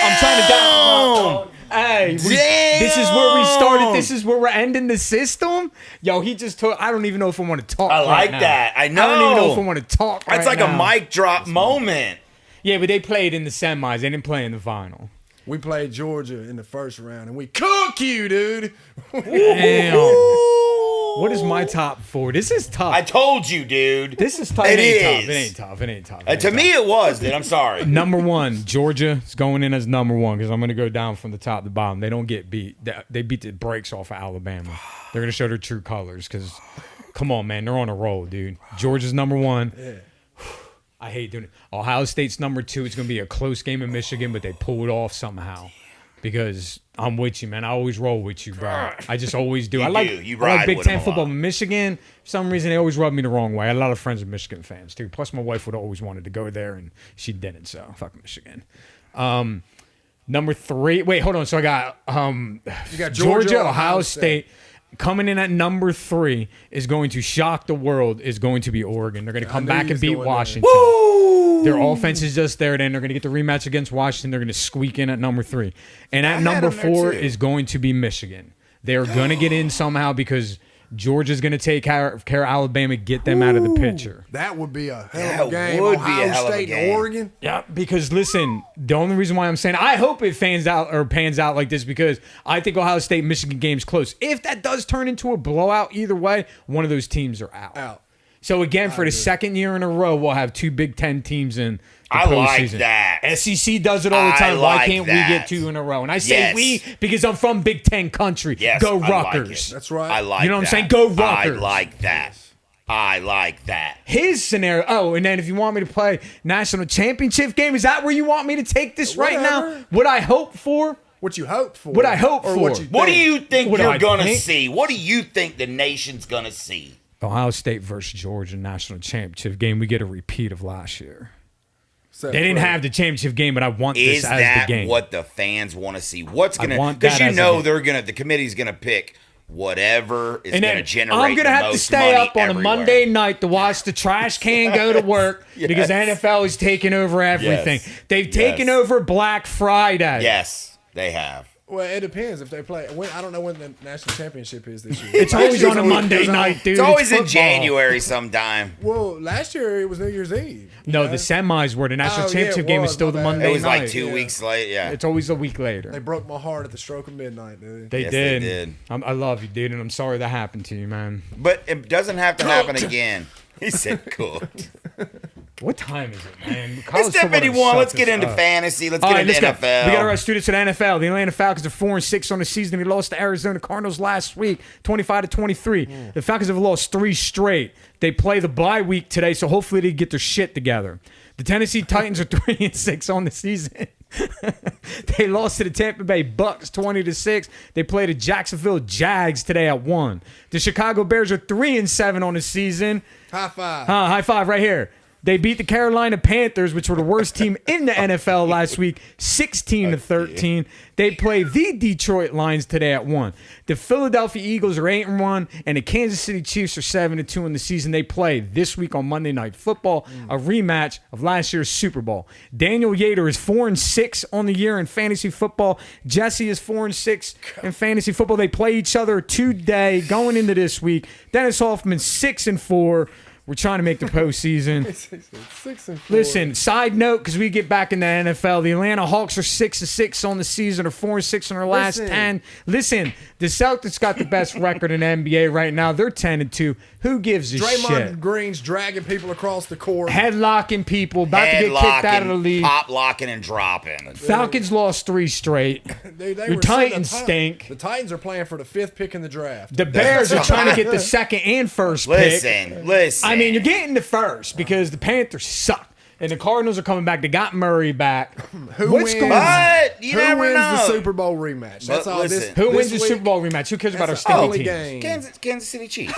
S1: I'm trying to down. Hey, this is where we started. This is where we're ending the system. Yo, he just took. I don't even know if I want to talk.
S3: I
S1: right
S3: like
S1: now.
S3: that. I
S1: I don't even know
S3: know.
S1: if I want to talk.
S3: That's
S1: right
S3: like
S1: now.
S3: a mic drop moment.
S1: Yeah, but they played in the semis. They didn't play in the final.
S2: We played Georgia in the first round, and we cook you, dude.
S1: Damn. What is my top 4? This is tough.
S3: I told you, dude.
S1: This is tough.
S3: It
S1: ain't
S3: is.
S1: tough. It ain't tough. It ain't tough. It ain't
S3: To
S1: tough.
S3: me, it was, dude. I'm sorry.
S1: Number 1, Georgia is going in as number 1 because I'm going to go down from the top to bottom. They don't get beat. They beat the brakes off of Alabama. They're going to show their true colors because, come on, man, they're on a roll, dude. Georgia's number 1.
S2: Yeah.
S1: I hate doing it. Ohio State's number 2. It's going to be a close game in Michigan, but they pull it off somehow. Because I'm with you, man. I always roll with you, bro. I just always do.
S3: You
S1: I like,
S3: do. You
S1: I like
S3: ride
S1: Big
S3: with 'em
S1: Ten
S3: a
S1: football.
S3: lot.
S1: Michigan, for some reason, they always rub me the wrong way. I had a lot of friends with Michigan fans, too. Plus, my wife would always wanted to go there, and she didn't, so fuck Michigan. Number 3. Wait, hold on. So I got,
S2: You got
S1: Georgia, Ohio State. Coming in at number 3 is going to shock the world, is going to be Oregon. They're going to come
S2: knew
S1: back
S2: he
S1: and
S2: was
S1: beat
S2: going there.
S1: Washington. Their offense is just there. Then they're going to get the rematch against Washington. They're going to squeak in at number 3. And at
S3: had
S1: number
S3: them there
S1: 4
S3: too.
S1: is going to be Michigan. They're going to get in somehow because Georgia's going to take care of Alabama, get them out of the picture.
S2: That would be a hell of a
S3: That
S2: game.
S3: would be a
S2: Ohio
S3: hell of a
S2: State and
S3: game.
S2: Oregon.
S1: Yeah, because listen, the only reason why I'm saying I hope it pans out like this because I think Ohio State Michigan game's close. If that does turn into a blowout either way, one of those teams are out.
S2: Out.
S1: So again, for the second year in a row, we'll have 2 Big Ten teams in the
S3: I like
S1: postseason.
S3: that.
S1: SEC does it all the
S3: I
S1: time. Why
S3: like
S1: can't we
S3: that.
S1: get 2 in a row? And I say
S3: Yes.
S1: we because I'm from Big Ten country.
S3: Yes,
S1: Go
S3: I like
S1: Rutgers.
S3: it.
S2: That's right.
S3: I like
S1: You know what I'm
S3: that.
S1: saying? Go
S3: I
S1: Rutgers.
S3: like that. I like that.
S1: His scenario. Oh, and then if you want me to play national championship game, is that where you want me to take this right now?
S2: Whatever.
S1: What I hope for?
S2: What you hope for?
S1: What I hope
S2: or
S1: for.
S2: What, you
S3: What do
S2: think?
S3: you think
S1: What do
S3: you're
S1: I
S3: going to
S1: think?
S3: see? What do you think the nation's going to see?
S1: Ohio State versus Georgia national championship game. We get a repeat of last year.
S2: Except
S1: They didn't
S2: for-
S1: have the championship game, but I want
S3: Is
S1: this as
S3: that
S1: the game.
S3: what the fans want to see? What's going to,
S1: want
S3: because
S1: that
S3: you
S1: as a
S3: know
S1: game.
S3: they're going to, the committee's going to pick whatever is
S1: And
S3: going to
S1: then
S3: generate
S1: I'm gonna
S3: the
S1: have to
S3: most
S1: stay
S3: money
S1: up on a
S3: everywhere.
S1: Monday night to watch the trash can go to work because the
S3: Yes.
S1: NFL is taking over everything.
S3: Yes.
S1: They've taken
S3: Yes.
S1: over Black Friday.
S3: Yes, they have.
S2: Well, it depends if they play. I don't know when the national championship is this year.
S1: It's always on a
S2: always-
S1: Monday
S2: it's
S1: night, dude.
S3: It's always in
S1: football.
S3: January sometime.
S2: Well, last year it was New Year's Eve. you
S1: No,
S2: know?
S1: the semis were. The national
S2: Oh, yeah,
S1: championship
S2: it
S1: game is
S2: was,
S1: still
S2: my
S1: the
S2: bad.
S1: Monday
S3: It was
S1: night.
S3: like 2
S2: yeah.
S3: weeks late. Yeah.
S1: It's always a week later.
S2: They broke my heart at the stroke of midnight, dude.
S1: They
S3: Yes, they
S1: did.
S3: did.
S1: I love you, dude, and I'm sorry that happened to you, man.
S3: But it doesn't have to happen again. He said cooked.
S1: What time is it, man? College
S3: It's
S1: football
S3: 10:51.
S1: sucks
S3: Let's get
S1: us
S3: into
S1: up.
S3: fantasy. Let's
S1: All
S3: get
S1: right,
S3: into
S1: let's go.
S3: NFL.
S1: We got our students at NFL. The Atlanta Falcons are 4-6 on the season. They lost to Arizona Cardinals last week, 25-23. The Falcons have lost 3 straight. They play the bye week today, so hopefully they get their shit together. The Tennessee Titans are 3-6 on the season. They lost to the Tampa Bay Bucks 20-6. They play the Jacksonville Jags today at 1. The Chicago Bears are 3-7 on the season.
S2: High five.
S1: High five right here. They beat the Carolina Panthers, which were the worst team in the NFL last week, 16-13. They play the Detroit Lions today at 1. The Philadelphia Eagles are 8-1, and the Kansas City Chiefs are 7-2 in the season. They play this week on Monday Night Football, a rematch of last year's Super Bowl. Daniel Yater is 4-6 on the year in fantasy football. Jesse is 4-6 in fantasy football. They play each other today going into this week. Dennis Hoffman 6-4. We're trying to make the postseason.
S2: 6-4.
S1: Listen, side note, because we get back in the NFL, the Atlanta Hawks are 6-6 on the season, or 4-6 on their last
S2: Listen.
S1: 10. Listen, the Celtics got the best record in the NBA right now. They're 10-2. Who gives a
S2: Draymond
S1: shit?
S2: Green's dragging people across the court.
S1: Headlocking people, about to get kicked out of the league.
S3: pop locking, and dropping.
S1: Falcons lost 3 straight.
S2: They
S1: The
S2: were
S1: Titans
S2: sitting
S1: stink.
S2: The Titans are playing for the 5th pick in the draft.
S1: The Bears are trying to get the second and first pick.
S3: Listen.
S1: I mean, you're getting the first because the Panthers suck. And the Cardinals are coming back. They got Murray back.
S2: Who
S1: What's
S2: wins?
S1: going on?
S3: But you
S2: Who
S3: never
S2: wins
S3: know.
S2: the Super Bowl rematch? That's
S3: But
S2: all.
S3: listen.
S1: Who
S2: this
S1: wins the
S2: week,
S1: Super Bowl rematch? Who cares about our
S2: that's the
S1: stinky
S2: only
S1: teams?
S2: game.
S3: Kansas City Chiefs.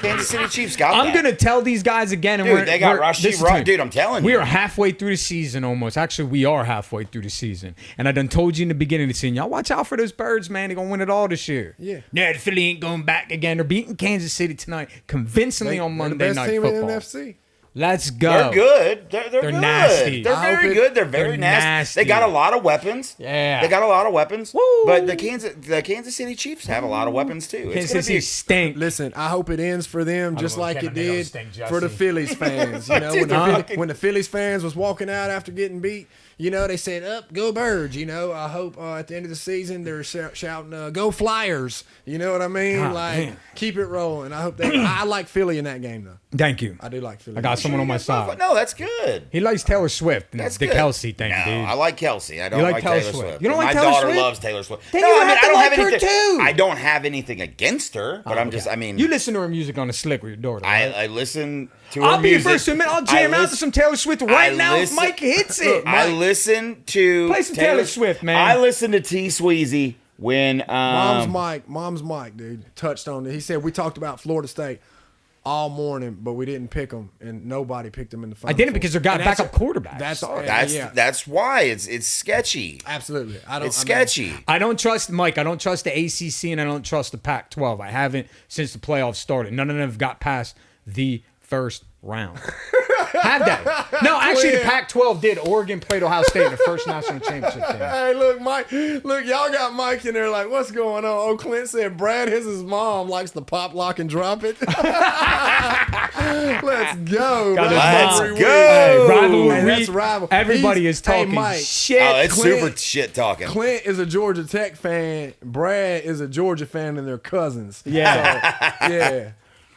S3: Kansas City Chiefs got
S1: I'm
S3: that.
S1: gonna tell these guys again, and
S3: Dude, they got Rasheed
S1: listen to
S3: Rice.
S1: me.
S3: Dude, I'm telling you.
S1: We are halfway through the season almost. Actually, we are halfway through the season. And I done told you in the beginning of the season, y'all watch out for those birds, man. They're gonna win it all this year.
S2: Yeah.
S1: Yeah, the Philly ain't going back again. They're beating Kansas City tonight convincingly on
S2: They're the
S1: Monday
S2: best
S1: Night
S2: team
S1: Football.
S2: in the NFC.
S1: Let's go.
S3: They're good. They're
S1: They're
S3: good.
S1: nasty.
S3: They're
S2: I hope
S3: very
S2: it-
S3: good. They're very
S1: they're
S3: nasty.
S1: nasty.
S3: They got a lot of weapons.
S1: Yeah.
S3: They got a lot of weapons.
S1: Woo.
S3: But the Kansas City Chiefs have a lot of weapons too.
S1: Kansas
S3: It's gonna
S1: City
S3: be
S1: stink.
S2: Listen, I hope it ends for them just
S1: know what
S2: like
S1: kind
S2: it
S1: of nigga
S2: did
S1: stink,
S2: for the
S1: Jesse.
S2: Phillies fans. You know,
S3: Dude,
S2: when the Phillies fans was walking out after getting beat, you know, they said, "Up, go Birds." You know, I hope at the end of the season they're shouting, "Go Flyers." You know what I mean?
S1: God
S2: like,
S1: damn.
S2: keep it rolling. I hope they. I like Philly in that game though.
S1: Thank you.
S2: I do like Philly.
S1: I got someone on my side.
S3: No, that's good.
S1: He likes Taylor Swift and
S3: That's
S1: the
S3: good.
S1: Kelsey thing,
S3: no,
S1: dude.
S3: I like Kelsey. I don't
S1: You like
S3: like
S1: Taylor
S3: Taylor
S1: Swift.
S3: Swift.
S1: You don't like
S3: My
S1: Taylor
S3: daughter
S1: Swift?
S3: loves Taylor Swift.
S1: Then
S3: no,
S1: you
S3: I
S1: have
S3: mean,
S1: to
S3: I don't
S1: like
S3: have
S1: her
S3: anything.
S1: too.
S3: I don't have anything against her, but I'm just. I mean,
S1: You listen to her music on the slick with your daughter. Right?
S3: I listen to her
S1: I'll be the
S3: music.
S1: first to admit I'll jam
S3: I
S1: out to
S3: listen-
S1: some Taylor Swift right
S3: I
S1: now
S3: listen-
S1: if Mike hits it.
S3: I listen to
S1: Play some Taylor Swift, man.
S3: I listen to T Sweezy when
S2: Mom's Mike, dude, touched on it. He said we talked about Florida State all morning, but we didn't pick them, and nobody picked them in the final.
S1: I didn't
S2: four.
S1: because they're got
S2: And that's-
S1: backup quarterbacks.
S2: That's
S1: Sorry.
S2: yeah,
S3: that's why it's sketchy.
S2: absolutely. I don't.
S3: It's
S2: I mean,
S3: sketchy.
S1: I don't trust Mike. I don't trust the ACC and I don't trust the Pac-12. I haven't since the playoffs started. None of them have got past the first round. Have they? No, actually, the
S2: Clint.
S1: Pac-12 did. Oregon played Ohio State in the first national championship game.
S2: Hey, look, Mike. Look, y'all got Mike in there like, what's going on? Oh, Clint said Brad, his mom likes to pop, lock, and drop it. Let's go.
S1: Got
S2: man.
S3: Let's
S1: mom.
S3: go.
S1: Hey, rivalry
S2: Hey, that's
S1: week.
S2: rival.
S1: Everybody
S2: He's-
S1: is talking
S2: hey, Mike.
S1: shit.
S3: Oh, it's
S2: Clint-
S3: super shit talking.
S2: Clint is a Georgia Tech fan. Brad is a Georgia fan, and they're cousins.
S1: Yeah.
S2: So, yeah.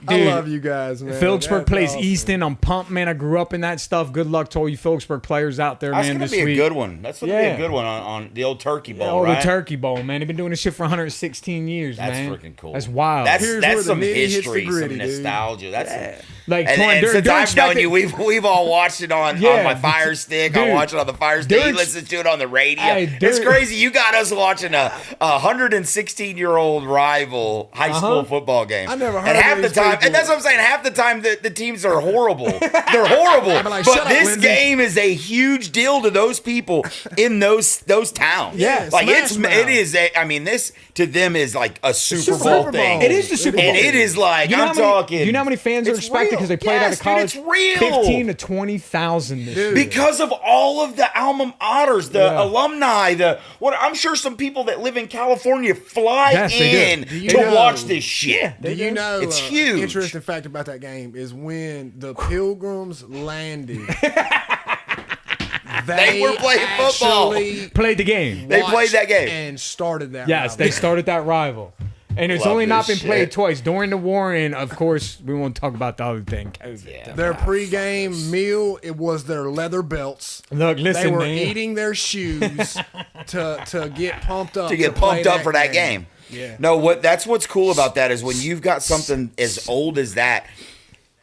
S1: Dude,
S2: I love you guys, man.
S1: Phillipsburg
S2: That's
S1: plays
S2: awesome.
S1: Easton. I'm pumped, man. I grew up in that stuff. Good luck to all you Phillipsburg players out there,
S3: That's
S1: man,
S3: gonna
S1: this
S3: be
S1: week.
S3: a good one. That's gonna be
S1: Yeah.
S3: a good one on the old Turkey Bowl,
S1: Oh,
S3: right?
S1: the Turkey Bowl, man. They've been doing this shit for 116 years,
S3: That's
S1: man.
S3: freaking cool.
S1: That's wild.
S3: That's
S2: Here's where the
S3: some
S2: nitty hits the
S3: history,
S2: gritty,
S3: some
S2: dude.
S3: nostalgia. That's
S1: like,
S3: and
S1: during-
S3: since
S1: during
S3: I've known
S1: second-
S3: you, we've all watched it on
S1: Yeah.
S3: my Fire Stick. I
S1: Dude.
S3: watch it on the Fire Stick. You
S1: During-
S3: listen to it on the radio.
S1: Hey,
S3: It's
S1: during-
S3: crazy. You got us watching a 116-year-old rival high school football game.
S2: I never heard
S3: And
S2: of
S3: half the
S2: these
S3: time,
S2: people.
S3: and that's what I'm saying. Half the time, the teams are horrible. They're horrible.
S2: I'd be like, "Shut
S3: but
S2: up,
S3: this
S2: Lindsay."
S3: game is a huge deal to those people in those towns.
S1: Yeah,
S3: like
S2: Smash Mouth.
S3: it is. I mean, this to them is like a Super Bowl
S2: Super
S3: thing.
S2: Bowl.
S1: It is the Super Bowl.
S3: And it is like,
S1: You know
S3: I'm
S1: how many-
S3: talking.
S1: You know how many fans are
S3: it's
S1: expected because they
S3: real.
S1: played out
S3: Yes,
S1: of college?
S3: Dude, it's real.
S1: 15 to 20,000 this year.
S3: Because of all of the alma maters, the
S1: Yeah.
S3: alumni, I'm sure some people that live in California fly
S1: Yes, they do.
S3: in
S2: Do you
S3: to
S2: know-
S3: watch this shit.
S2: Do you know?
S3: It's huge.
S2: Interesting fact about that game is when the Pilgrims landed.
S3: They were playing football.
S2: actually
S1: Played the game.
S3: They played
S2: watched
S3: that game.
S2: and started that.
S1: Yes, they
S2: rivalry.
S1: started that rival. And it's
S3: Love
S1: only not been
S3: this
S1: played
S3: shit.
S1: twice. During the war, and of course, we won't talk about the other thing. COVID.
S3: Yeah.
S2: Their pregame meal, it was their leather belts.
S1: Look, listen,
S2: They were
S1: man.
S2: eating their shoes to get pumped up.
S3: To get
S2: play
S3: pumped up for that game.
S2: Yeah.
S3: No, that's what's cool about that is when you've got something as old as that,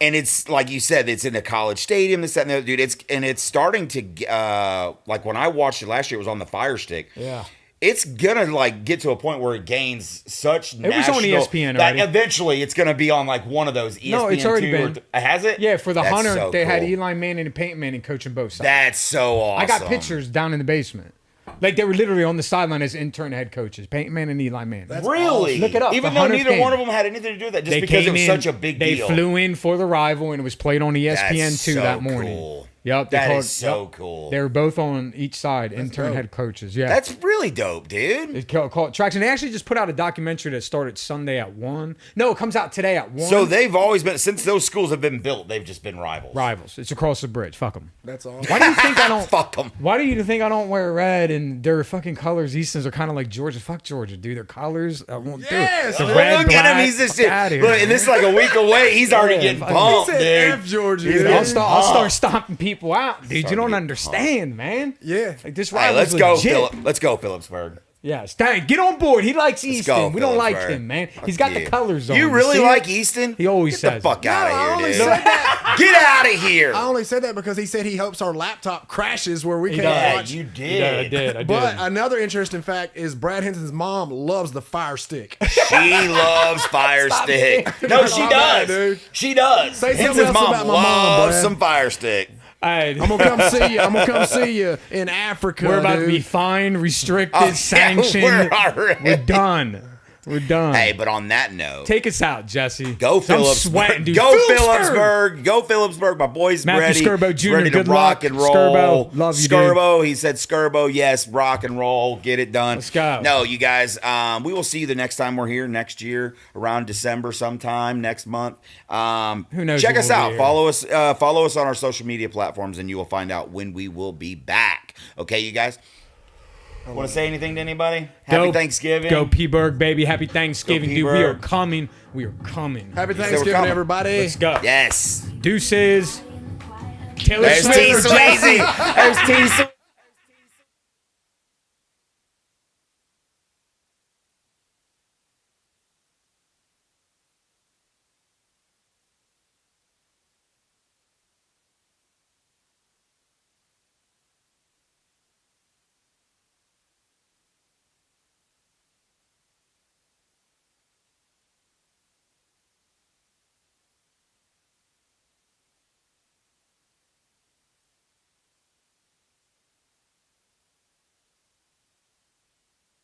S3: and it's like you said, it's in a college stadium. This, that, and the other, dude. It's starting to like when I watched it last year, it was on the Fire Stick.
S1: Yeah.
S3: It's gonna like get to a point where it gains such. It
S1: was on ESPN
S3: that
S1: already.
S3: eventually it's gonna be on like one of those ESPN.
S1: No, it's already
S3: 2 or
S1: been.
S3: has it?
S1: Yeah, for the
S3: That's
S1: Hunter,
S3: so
S1: they had
S3: cool.
S1: Eli Manning and Peyton Manning coaching both sides.
S3: That's so awesome.
S1: I got pictures down in the basement. Like they were literally on the sideline as intern head coaches, Peyton Manning and Eli Manning.
S3: Really?
S1: Look it up.
S3: Even
S1: The
S3: though
S1: 100th
S3: neither
S1: game.
S3: one of them had anything to do with that, just
S1: They
S3: because it
S1: came
S3: was
S1: in,
S3: such a big
S1: they
S3: deal.
S1: flew in for the rival, and it was played on ESPN2
S3: That's so
S1: that morning.
S3: cool.
S1: Yep,
S3: That is so cool.
S1: They were both on each side, intern
S2: dope.
S1: head coaches. Yeah,
S3: That's really dope, dude.
S1: it's called Traction. They actually just put out a documentary that started Sunday at 1. No, it comes out today at 1.
S3: So they've always been, since those schools have been built, they've just been rivals.
S1: rivals. It's across the bridge. Fuck them.
S2: That's all.
S1: Why do you think I don't?
S3: Fuck them.
S1: Why do you think I don't wear red and their fucking colors? Eastons are kind of like Georgia. Fuck Georgia, dude. Their colors, I won't
S2: Yes,
S1: do. The
S2: look
S1: red,
S3: Look at him.
S1: black,
S3: He's just
S1: fuck outta here,
S3: look, and this is like a week away. He's already
S1: Yeah,
S3: getting
S1: fucking-
S3: pumped,
S2: He said
S3: dude.
S2: F Georgia.
S3: He's
S2: dude.
S1: I'll start stomping people out, dude. You
S3: Starting
S1: don't
S3: to get
S1: understand, man.
S2: Yeah.
S1: Like this
S3: Hey,
S1: rival's
S3: let's go,
S1: legit.
S3: Phillip. Let's go, Phillipsburg.
S1: Yes, dang, get on board. He likes Easton.
S3: go,
S1: We don't like
S3: Phillipsburg.
S1: him, man. He's got the
S3: Yeah.
S1: colors on.
S3: You really
S1: see
S3: like
S1: it?
S3: Easton?
S1: He always
S3: Get
S1: says
S3: the fuck
S1: it.
S3: out
S2: No, I
S3: of
S2: only
S3: here, dude.
S2: said that.
S3: Get out of here.
S2: I only said that because he said he hopes our laptop crashes where we can't
S3: Yeah,
S2: watch.
S3: you
S1: Yeah, I
S3: did.
S1: did. I did.
S2: But another interesting fact is Brad Henson's mom loves the Fire Stick.
S3: She loves Fire Stick.
S1: it.
S3: No, she
S2: Stop that,
S3: does.
S2: dude.
S3: She does.
S2: Say something
S3: Henson's
S2: else
S3: mom
S2: about my mom,
S3: loves
S2: Brad.
S3: some Fire Stick.
S1: Hey,
S2: I'm gonna come see you. I'm gonna come see you in Africa.
S1: we're about to be
S2: dude.
S1: fined, restricted,
S3: Oh, yeah,
S1: sanctioned.
S3: we're already-
S1: We're done. We're done.
S3: Hey, but on that note,
S1: Take us out, Jesse.
S3: go
S1: I'm sweating,
S3: Phillipsburg.
S1: dude.
S3: Go
S1: Phillipsburg.
S3: Phillipsburg. Go Phillipsburg. My boy's
S1: Matthew
S3: ready.
S1: Skirbo Jr.,
S3: Ready to
S1: good
S3: rock
S1: luck.
S3: and roll.
S1: Skirbo, love you, dude.
S3: Skirbo. He said Skirbo. Yes, rock and roll. Get it done.
S1: Let's go.
S3: No, you guys. We will see you the next time we're here next year around December sometime next month.
S1: Who knows
S3: Check
S1: when
S3: us
S1: we'll be
S3: out.
S1: here.
S3: Follow us on our social media platforms, and you will find out when we will be back. Okay, you guys. Want to say anything to anybody? Happy Thanksgiving.
S1: Go P-Berg, baby. Happy Thanksgiving, dude. We are
S3: P-Berg.
S1: coming. We are coming.
S2: Happy
S3: we're
S2: Thanksgiving,
S3: coming.
S2: everybody.
S1: Let's go.
S3: Yes.
S1: Deuces. Taylor
S3: There's
S1: Swift
S3: T.
S1: or Jesse.
S3: Swayze. There's T. Swayze.